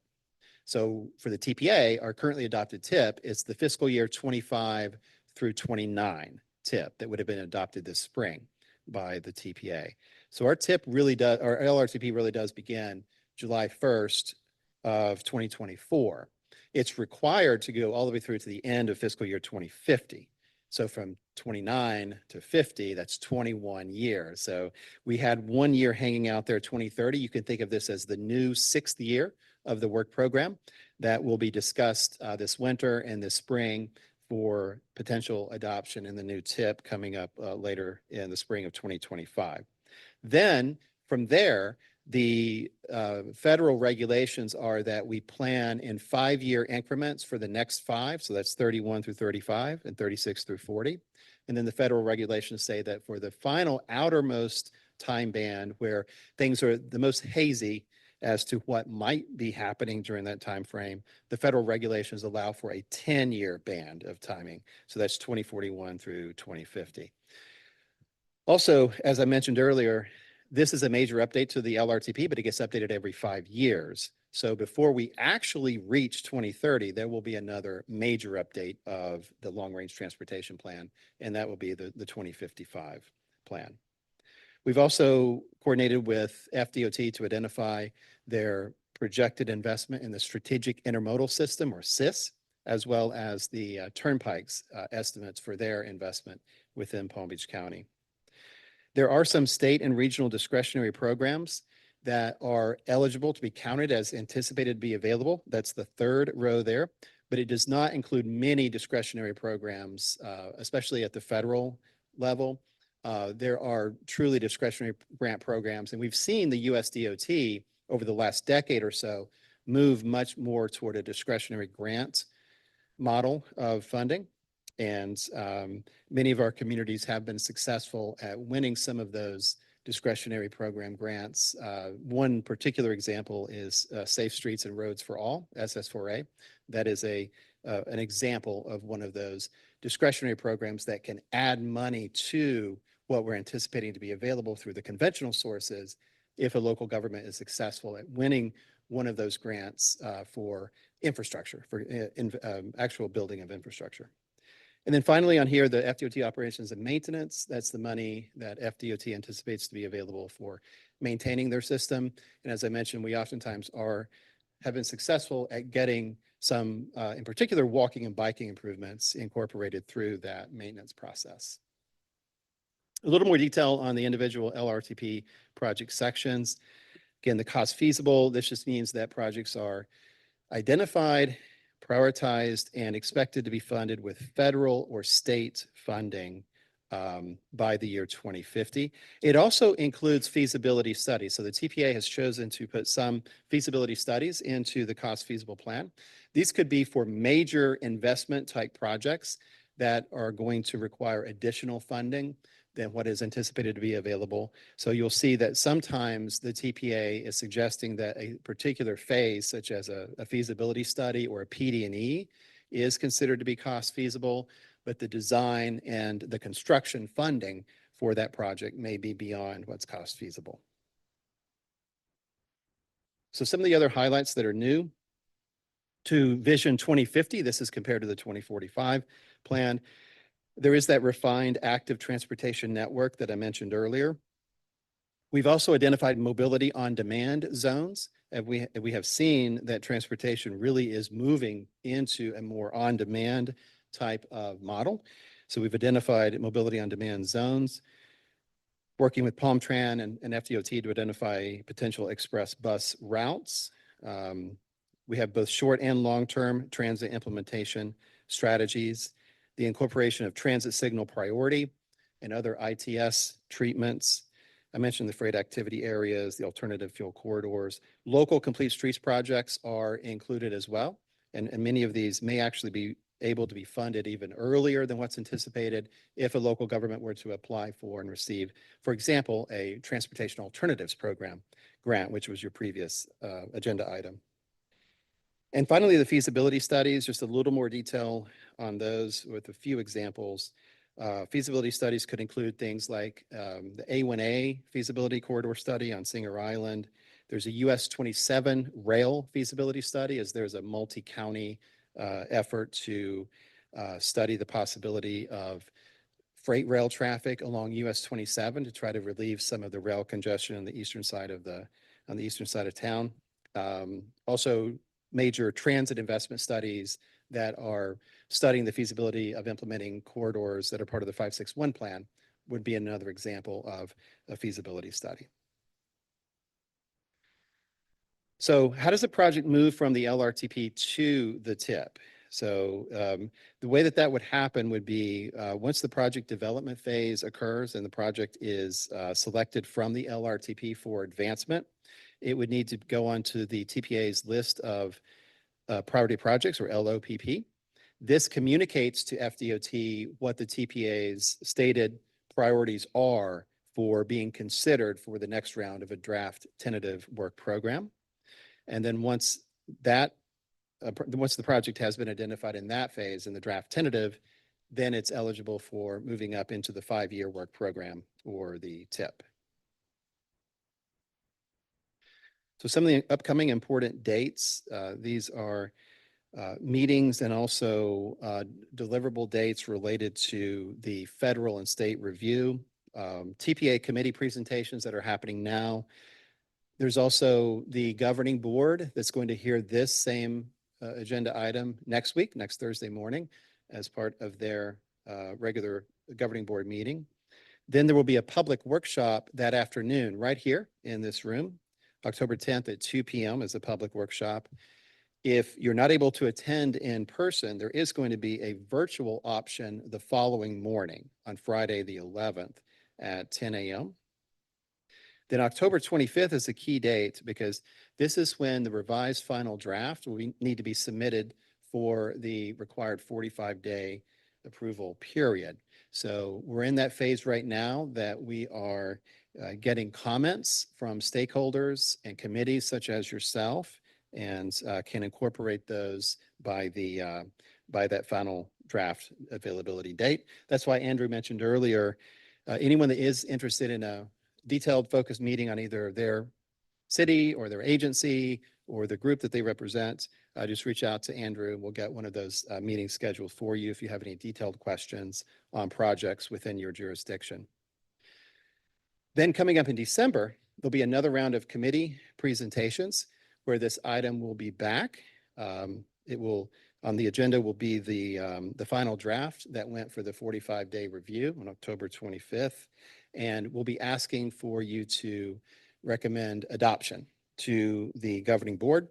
So for the TPA, our currently adopted TIP is the fiscal year 25 through 29 TIP that would have been adopted this spring by the TPA. So our TIP really does, our LRTP really does begin July 1st of 2024. It's required to go all the way through to the end of fiscal year 2050. So from 29 to 50, that's 21 years. So we had 1 year hanging out there, 2030. You can think of this as the new 6th year of the work program that will be discussed this winter and this spring for potential adoption in the new TIP coming up later in the spring of 2025. Then from there, the federal regulations are that we plan in 5-year increments for the next 5. So that's 31 through 35 and 36 through 40. And then the federal regulations say that for the final outermost time band where things are the most hazy as to what might be happening during that time frame, the federal regulations allow for a 10-year band of timing. So that's 2041 through 2050. Also, as I mentioned earlier, this is a major update to the LRTP, but it gets updated every 5 years. So before we actually reach 2030, there will be another major update of the long-range transportation plan, and that will be the 2055 plan. We've also coordinated with FDOT to identify their projected investment in the Strategic Intermodal System, or SIS, as well as the Turnpike's estimates for their investment within Palm Beach County. There are some state and regional discretionary programs that are eligible to be counted as anticipated to be available. That's the 3rd row there, but it does not include many discretionary programs, especially at the federal level. There are truly discretionary grant programs, and we've seen the USDOT over the last decade or so move much more toward a discretionary grant model of funding. And many of our communities have been successful at winning some of those discretionary program grants. One particular example is Safe Streets and Roads for All, SS4A. That is an example of one of those discretionary programs that can add money to what we're anticipating to be available through the conventional sources if a local government is successful at winning one of those grants for infrastructure, for actual building of infrastructure. And then finally on here, the FDOT operations and maintenance, that's the money that FDOT anticipates to be available for maintaining their system. And as I mentioned, we oftentimes have been successful at getting some, in particular, walking and biking improvements incorporated through that maintenance process. A little more detail on the individual LRTP project sections. Again, the cost feasible, this just means that projects are identified prioritized and expected to be funded with federal or state funding by the year 2050. It also includes feasibility studies. So the TPA has chosen to put some feasibility studies into the cost feasible plan. These could be for major investment type projects that are going to require additional funding than what is anticipated to be available. So you'll see that sometimes the TPA is suggesting that a particular phase, such as a feasibility study or a PD&E, is considered to be cost feasible, but the design and the construction funding for that project may be beyond what's cost feasible. So some of the other highlights that are new to Vision 2050, this is compared to the 2045 plan. There is that refined active transportation network that I mentioned earlier. We've also identified mobility on demand zones. And we have seen that transportation really is moving into a more on demand type of model. So we've identified mobility on demand zones, working with Palmtran and FDOT to identify potential express bus routes. We have both short and long-term transit implementation strategies, the incorporation of transit signal priority and other ITS treatments. I mentioned the freight activity areas, the alternative fuel corridors. Local complete streets projects are included as well. And many of these may actually be able to be funded even earlier than what's anticipated if a local government were to apply for and receive, for example, a transportation alternatives program grant, which was your previous agenda item. And finally, the feasibility studies, just a little more detail on those with a few examples. Feasibility studies could include things like the A1A feasibility corridor study on Singer Island. There's a US 27 rail feasibility study, as there's a multi-county effort to study the possibility of freight rail traffic along US 27 to try to relieve some of the rail congestion on the eastern side of town. Also, major transit investment studies that are studying the feasibility of implementing corridors that are part of the 561 plan would be another example of a feasibility study. So how does the project move from the LRTP to the TIP? So the way that would happen would be once the project development phase occurs and the project is selected from the LRTP for advancement, it would need to go onto the TPA's list of priority projects, or LOPP. This communicates to FDOT what the TPA's stated priorities are for being considered for the next round of a draft tentative work program. And then once the project has been identified in that phase in the draft tentative, then it's eligible for moving up into the 5-year work program, or the TIP. So some of the upcoming important dates, these are meetings and also deliverable dates related to the federal and state review, TPA committee presentations that are happening now. There's also the governing board that's going to hear this same agenda item next Thursday morning, as part of their regular governing board meeting. Then there will be a public workshop that afternoon right here in this room. October 10th at 2 p.m. is a public workshop. If you're not able to attend in person, there is going to be a virtual option the following morning on Friday, the 11th at 10 a.m. Then October 25th is a key date, because this is when the revised final draft will need to be submitted for the required 45-day approval period. So we're in that phase right now that we are getting comments from stakeholders and committees such as yourself, and can incorporate those by that final draft availability date. That's why Andrew mentioned earlier, anyone that is interested in a detailed focused meeting on either their city or their agency or the group that they represent, just reach out to Andrew and we'll get one of those meetings scheduled for you if you have any detailed questions on projects within your jurisdiction. Then coming up in December, there'll be another round of committee presentations where this item will be back. On the agenda will be the final draft that went for the 45-day review on October 25th. And we'll be asking for you to recommend adoption to the governing board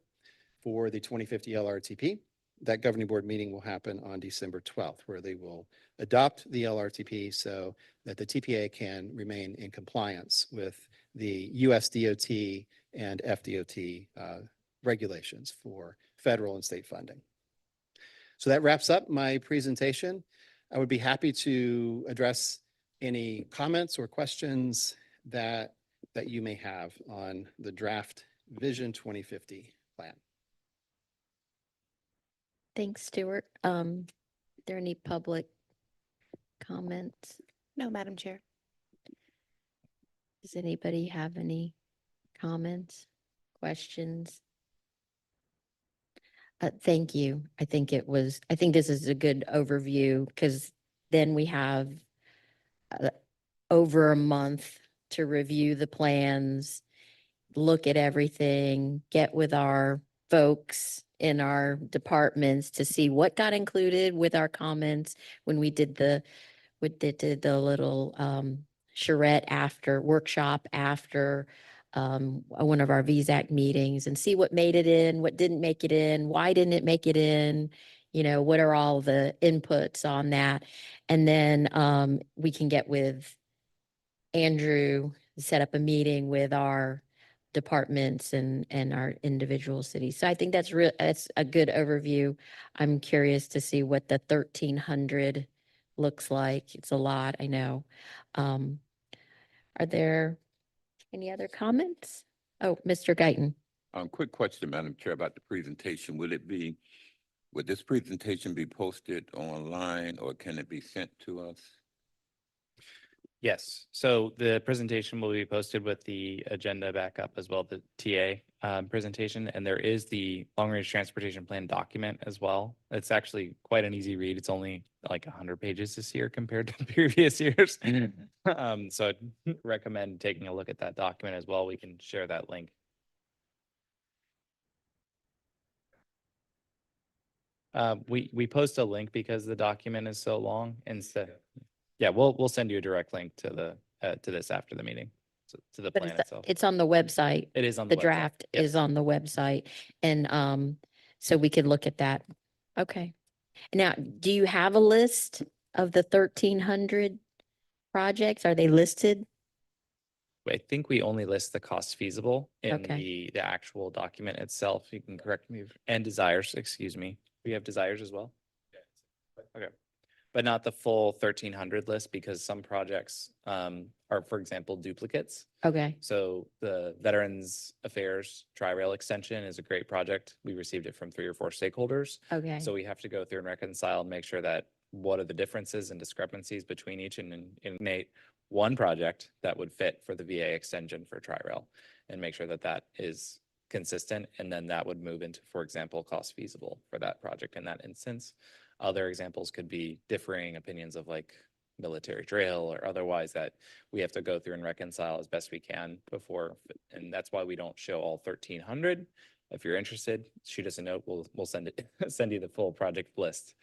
for the 2050 LRTP. that governing board meeting will happen on December 12th, where they will adopt the LRTP so that the TPA can remain in compliance with the US DOT and FDOT regulations for federal and state funding. So that wraps up my presentation. I would be happy to address any comments or questions that you may have on the draft Vision 2050 plan. Thanks, Stuart. There any public comments? No, Madam Chair. Does anybody have any comments, questions? Thank you. I think this is a good overview because then we have over a month to review the plans, look at everything, get with our folks in our departments to see what got included with our comments when we did the little charrette after workshop after one of our VSAC meetings and see what made it in, what didn't make it in, why didn't it make it in, what are all the inputs on that. And then we can get with Andrew, set up a meeting with our departments and our individual cities. So I think that's a good overview. I'm curious to see what the 1,300 looks like. It's a lot, I know. Are there any other comments? Oh, Mr. Guyton. Quick question, Madam Chair, about the presentation. Would this presentation be posted online or can it be sent to us? Yes, so the presentation will be posted with the agenda backup as well, the TA presentation, and there is the long-range transportation plan document as well. It's actually quite an easy read. It's only like 100 pages this year compared to previous years. So I'd recommend taking a look at that document as well. We can share that link. We post a link because the document is so long instead. Yeah, we'll send you a direct link to this after the meeting, to the But plan itself. it's on the website. It is on The the website. draft Yes. is on the website. And so we could look at that. Okay. Now, do you have a list of the 1,300 projects? Are they listed? I think we only list the cost feasible in Okay. the actual document itself. You can correct me, and desires, excuse me. We have desires as well? Okay. But not the full 1,300 list because some projects are, for example, duplicates. Okay. So the Veterans Affairs Tri-Rail Extension is a great project. We received it from 3 or 4 stakeholders. Okay. So we have to go through and reconcile and make sure that what are the differences and discrepancies between each and eliminate one project that would fit for the VA extension for Tri-Rail and make sure that that is consistent. And then that would move into, for example, cost feasible for that project in that instance. Other examples could be differing opinions of like military trail or otherwise that we have to go through and reconcile as best we can before. And that's why we don't show all 1,300. If you're interested, shoot us a note. We'll send it, send you the full project list,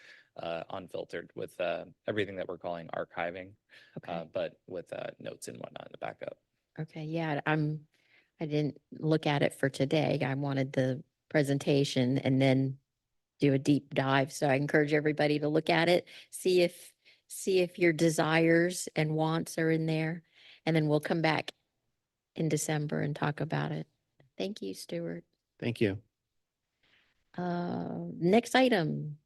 unfiltered with everything that we're calling archiving, Okay. but with notes and whatnot in the backup. Okay. Yeah, I didn't look at it for today. I wanted the presentation and then do a deep dive. So I encourage everybody to look at it, see if your desires and wants are in there. And then we'll come back in December and talk about it. Thank you, Stuart. Thank you. Next item.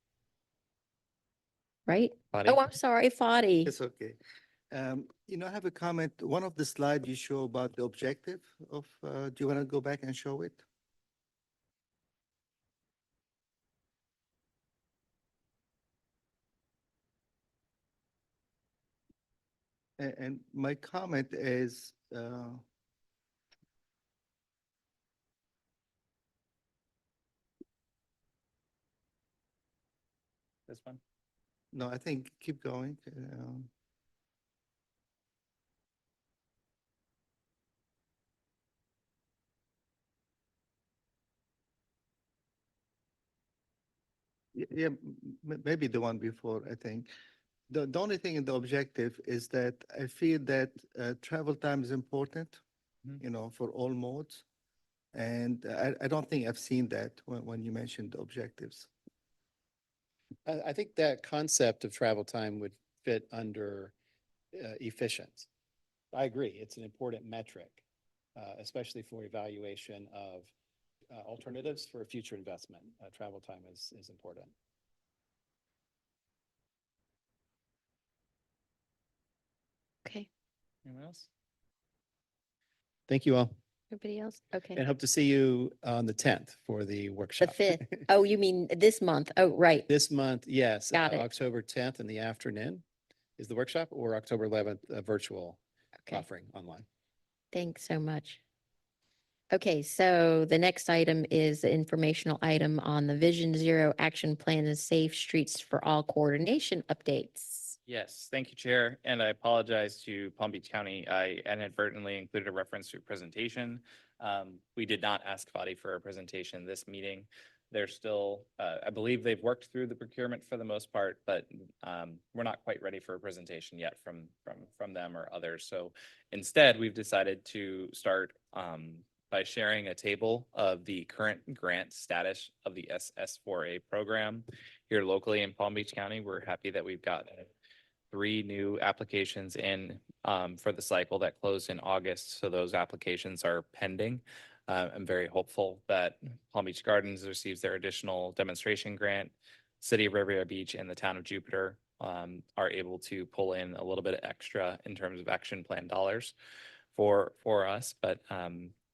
Right? Fadi? Oh, I'm sorry, Fadi. It's okay. I have a comment. One of the slides you show about the objective of, do you want to go back and show it? And my comment is, This one? no, I think keep going. Yeah, maybe the one before, I think. The only thing in the objective is that I feel that travel time is important, Mhm. for all modes. And I don't think I've seen that when you mentioned the objectives. I think that concept of travel time would fit under efficient. I agree. It's an important metric, especially for evaluation of alternatives for future investment. Travel time is important. Okay, Anyone else? Thank you all, everybody else? Okay. and hope to see you on the 10th for the The workshop. 5th. Oh, you mean this month? Oh, right. This month, yes. Got it. October 10th in the afternoon is the workshop, or October 11th, virtual Okay, offering online. thanks so much. Okay, so the next item is the informational item on the Vision Zero Action Plan and Safe Streets for All coordination updates. Yes, thank you, Chair. And I apologize to Palm Beach County. I inadvertently included a reference to a presentation. We did not ask Fadi for a presentation this meeting. They're still, I believe they've worked through the procurement for the most part, but we're not quite ready for a presentation yet from them or others. So instead, we've decided to start by sharing a table of the current grant status of the SS4A program here locally in Palm Beach County. We're happy that we've got 3 new applications in for the cycle that closed in August. So those applications are pending. I'm very hopeful that Palm Beach Gardens receives their additional demonstration grant. City of Riviera Beach and the town of Jupiter are able to pull in a little bit extra in terms of action plan dollars for us. But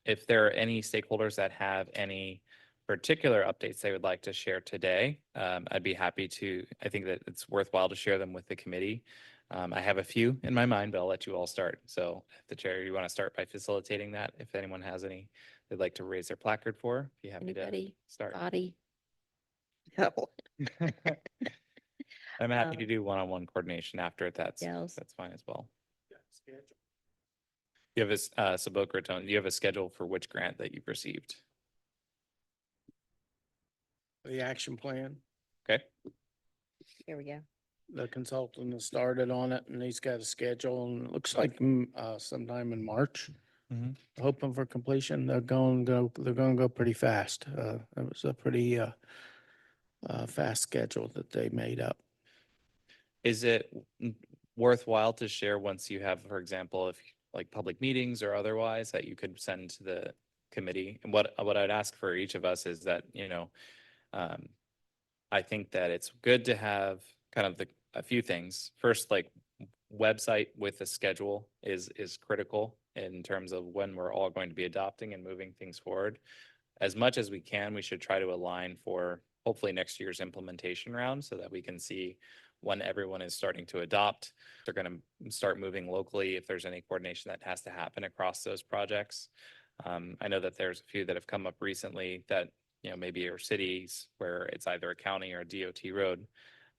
if there are any stakeholders that have any particular updates they would like to share today, I'd be happy to. I think that it's worthwhile to share them with the committee. I have a few in my mind, but I'll let you all start. So if the chair, you want to start by facilitating that? If anyone has any they'd like to raise their placard for, be happy to Anybody? start. Body? No. I'm happy to Um, do one-on-one coordination after it. That's Yes. fine as well. You have a so Boca Raton, do you have a schedule for which grant that you've received? The action plan, Okay, Here we go. the consultant has started on it and he's got a schedule and it looks like sometime in March. Mhm. Hoping for completion. They're going to go pretty fast. It was a pretty fast schedule that they made up. is it worthwhile to share once you have, for example, if like public meetings or otherwise that you could send to the committee? And what I'd ask for each of us is that, I think that it's good to have kind of a few things. First, like website with a schedule is critical in terms of when we're all going to be adopting and moving things forward. As much as we can, we should try to align for hopefully next year's implementation round so that we can see when everyone is starting to adopt. They're going to start moving locally if there's any coordination that has to happen across those projects. I know that there's a few that have come up recently that, maybe are cities where it's either a county or a DOT road.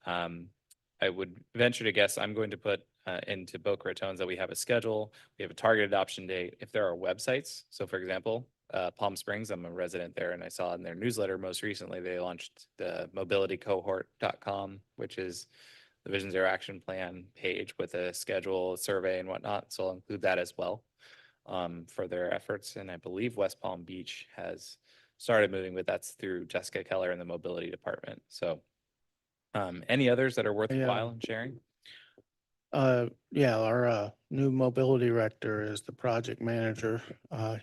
I would venture to guess I'm going to put into Boca Raton that we have a schedule, we have a target adoption date. If there are websites, so for example, Palm Springs, I'm a resident there and I saw in their newsletter most recently, they launched the mobilitycohort.com, which is the Vision Zero Action Plan page with a schedule, a survey and whatnot. So I'll include that as well for their efforts. And I believe West Palm Beach has started moving, but that's through Jessica Keller in the mobility department. So any others that are worthwhile in sharing? Yeah, our new mobility director is the project manager.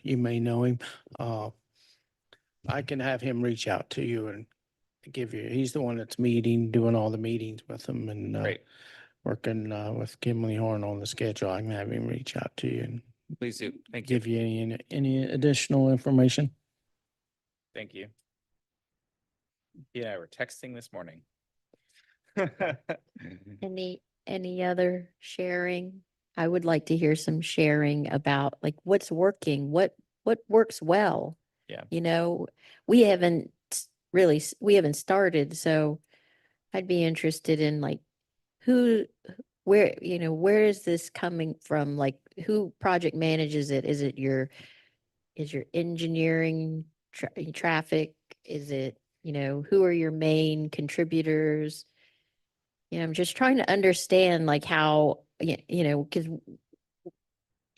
You may know him. I can have him reach out to you and give you, he's the one that's doing all the meetings with them and Great, working with Kimberly Horn on the schedule. I can have him reach out to you and please do. Thank you. give you any additional information. Thank you. He and I were texting this morning. Any other sharing? I would like to hear some sharing about like what's working, what works well. Yeah. We haven't we haven't started, so I'd be interested in like where is this coming from? Like who project manages it? Is it your engineering traffic? Is it, who are your main contributors? I'm just trying to understand like how, because,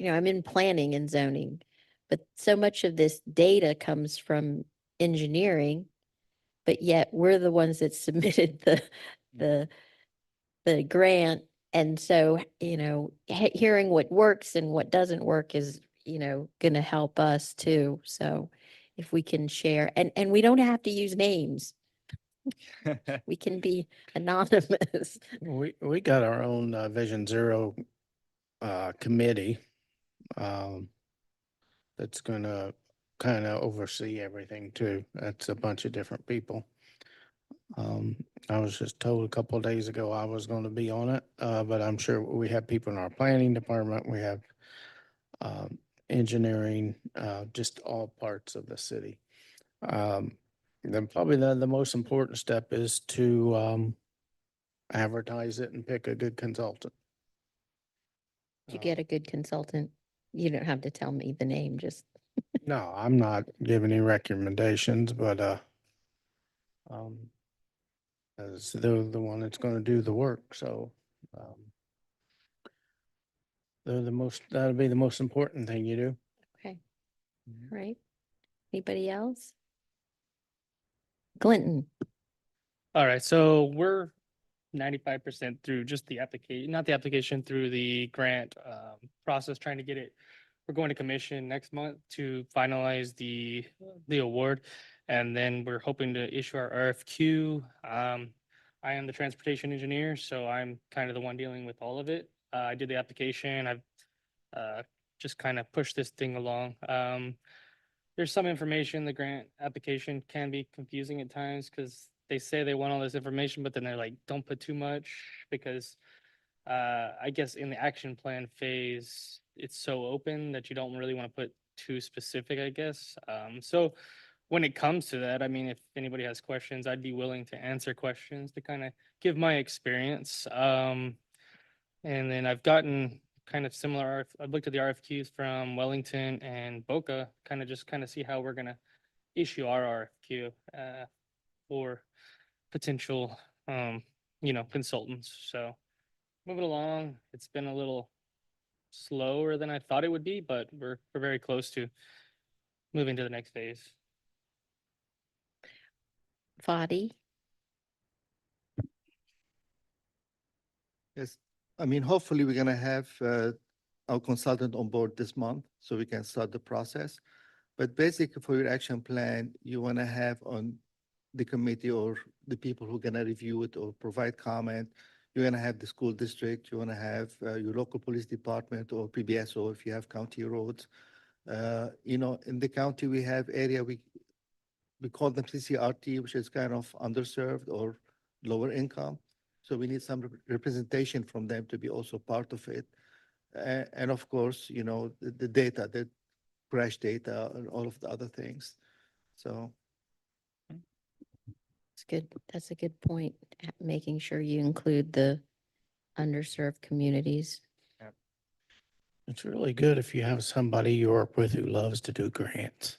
I'm in planning and zoning, but so much of this data comes from engineering. but yet we're the ones that submitted the, the grant. And so, hearing what works and what doesn't work is, going to help us too. So if we can share, and we don't have to use names. We can be anonymous. We got our own Vision Zero committee that's gonna kind of oversee everything too. That's a bunch of different people. I was just told a couple of days ago I was going to be on it, but I'm sure we have people in our planning department. We have engineering, just all parts of the city. Then probably the most important step is to advertise it and pick a good consultant. You get a good consultant. You don't have to tell me the name, just, No, I'm not giving any recommendations, but as they're the one that's gonna do the work, so that'll be the most important thing you do. okay. All right. Anybody else? Clinton, All right, so we're 95% through just the application, not the application, through the grant process, trying to get it. We're going to commission next month to finalize the award. And then we're hoping to issue our RFQ. I am the transportation engineer, so I'm kind of the one dealing with all of it. I did the application. I've just kind of pushed this thing along. There's some information, the grant application can be confusing at times because they say they want all this information, but then they're like, don't put too much because I guess in the action plan phase, it's so open that you don't really want to put too specific, I guess. So when it comes to that, I mean, if anybody has questions, I'd be willing to answer questions to kind of give my experience. And then I've gotten kind of similar, I've looked at the RFQs from Wellington and Boca, kind of see how we're gonna issue our RFQ for potential, consultants. So moving along, it's been a little slower than I thought it would be, but we're very close to moving to the next phase. Fadi, Yes, I mean, hopefully we're gonna have our consultant on board this month so we can start the process. But basically for your action plan, you wanna have on the committee or the people who are gonna review it or provide comment. You're gonna have the school district, you wanna have your local police department or PBSO if you have county roads. In the county, we have area, we call them CCRT, which is kind of underserved or lower income. So we need some representation from them to be also part of it. And of course, the data, the crash data and all of the other things. So. it's good. That's a good point. Making sure you include the underserved communities. It's really good if you have somebody you work with who loves to do grants.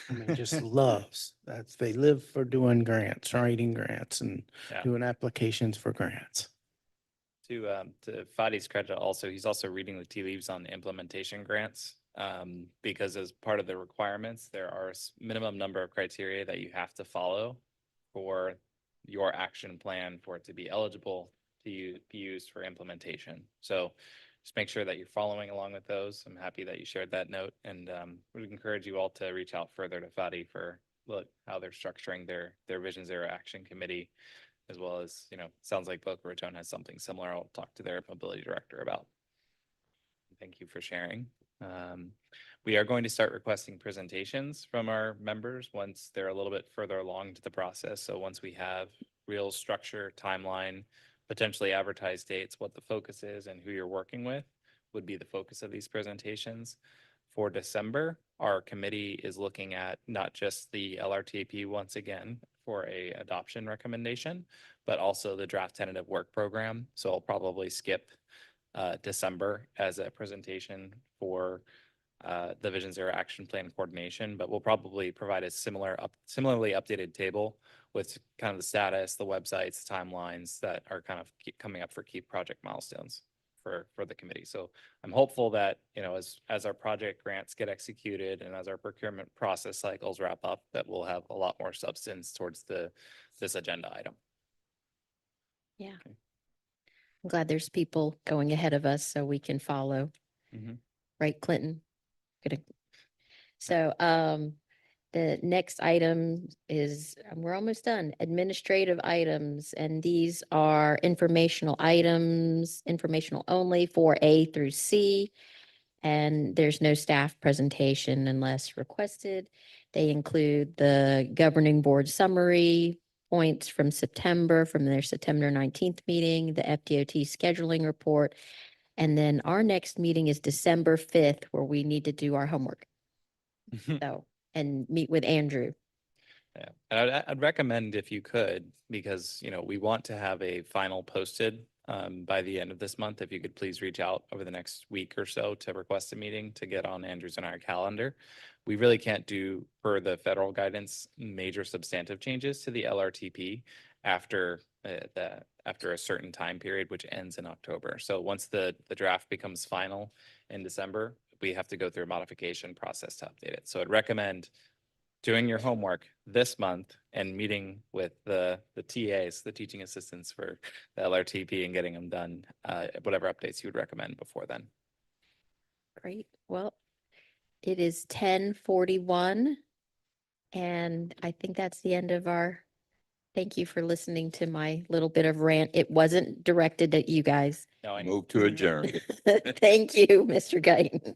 I mean, just loves. They live for doing grants, writing grants and Yeah. doing applications for grants. To Fadi's credit also, he's also reading the tea leaves on the implementation grants. Because as part of the requirements, there are a minimum number of criteria that you have to follow for your action plan for it to be eligible to be used for implementation. So just make sure that you're following along with those. I'm happy that you shared that note, and would encourage you all to reach out further to Fadi for how they're structuring their Vision Zero Action Committee, as well as, sounds like Boca Raton has something similar. I'll talk to their mobility director about. Thank you for sharing. We are going to start requesting presentations from our members once they're a little bit further along to the process. So once we have real structure, timeline, potentially advertised dates, what the focus is and who you're working with would be the focus of these presentations. For December, our committee is looking at not just the LRTAP once again for a adoption recommendation, but also the draft tentative work program. So I'll probably skip December as a presentation for the Vision Zero Action Plan coordination, but we'll probably provide a similarly updated table with kind of the status, the websites, timelines that are kind of coming up for key project milestones. for the committee. So I'm hopeful that, as our project grants get executed and as our procurement process cycles wrap up, that we'll have a lot more substance towards this agenda item. Yeah. Okay. I'm glad there's people going ahead of us so we can follow. Mhm. Right, Clinton? Good. So, the next item is, we're almost done, administrative items, and these are informational items, informational only for A through C. And there's no staff presentation unless requested. They include the governing board summary, points from September, from their September 19th meeting, the FDOT scheduling report. And then our next meeting is December 5th, where we need to do our homework. So, and meet with Andrew. Yeah, and I'd recommend if you could, because, we want to have a final posted by the end of this month. If you could please reach out over the next week or so to request a meeting to get on Andrew's and our calendar. We really can't do, per the federal guidance, major substantive changes to the LRTP after after a certain time period, which ends in October. So once the draft becomes final in December, we have to go through a modification process to update it. So I'd recommend doing your homework this month and meeting with the TAs, the teaching assistants for the LRTP, and getting them done, whatever updates you would recommend before then. Great. Well, it is 10:41. And I think that's the end of thank you for listening to my little bit of rant. It wasn't directed at you guys. No, I Move to adjourn. Thank you, Mr. Guyton.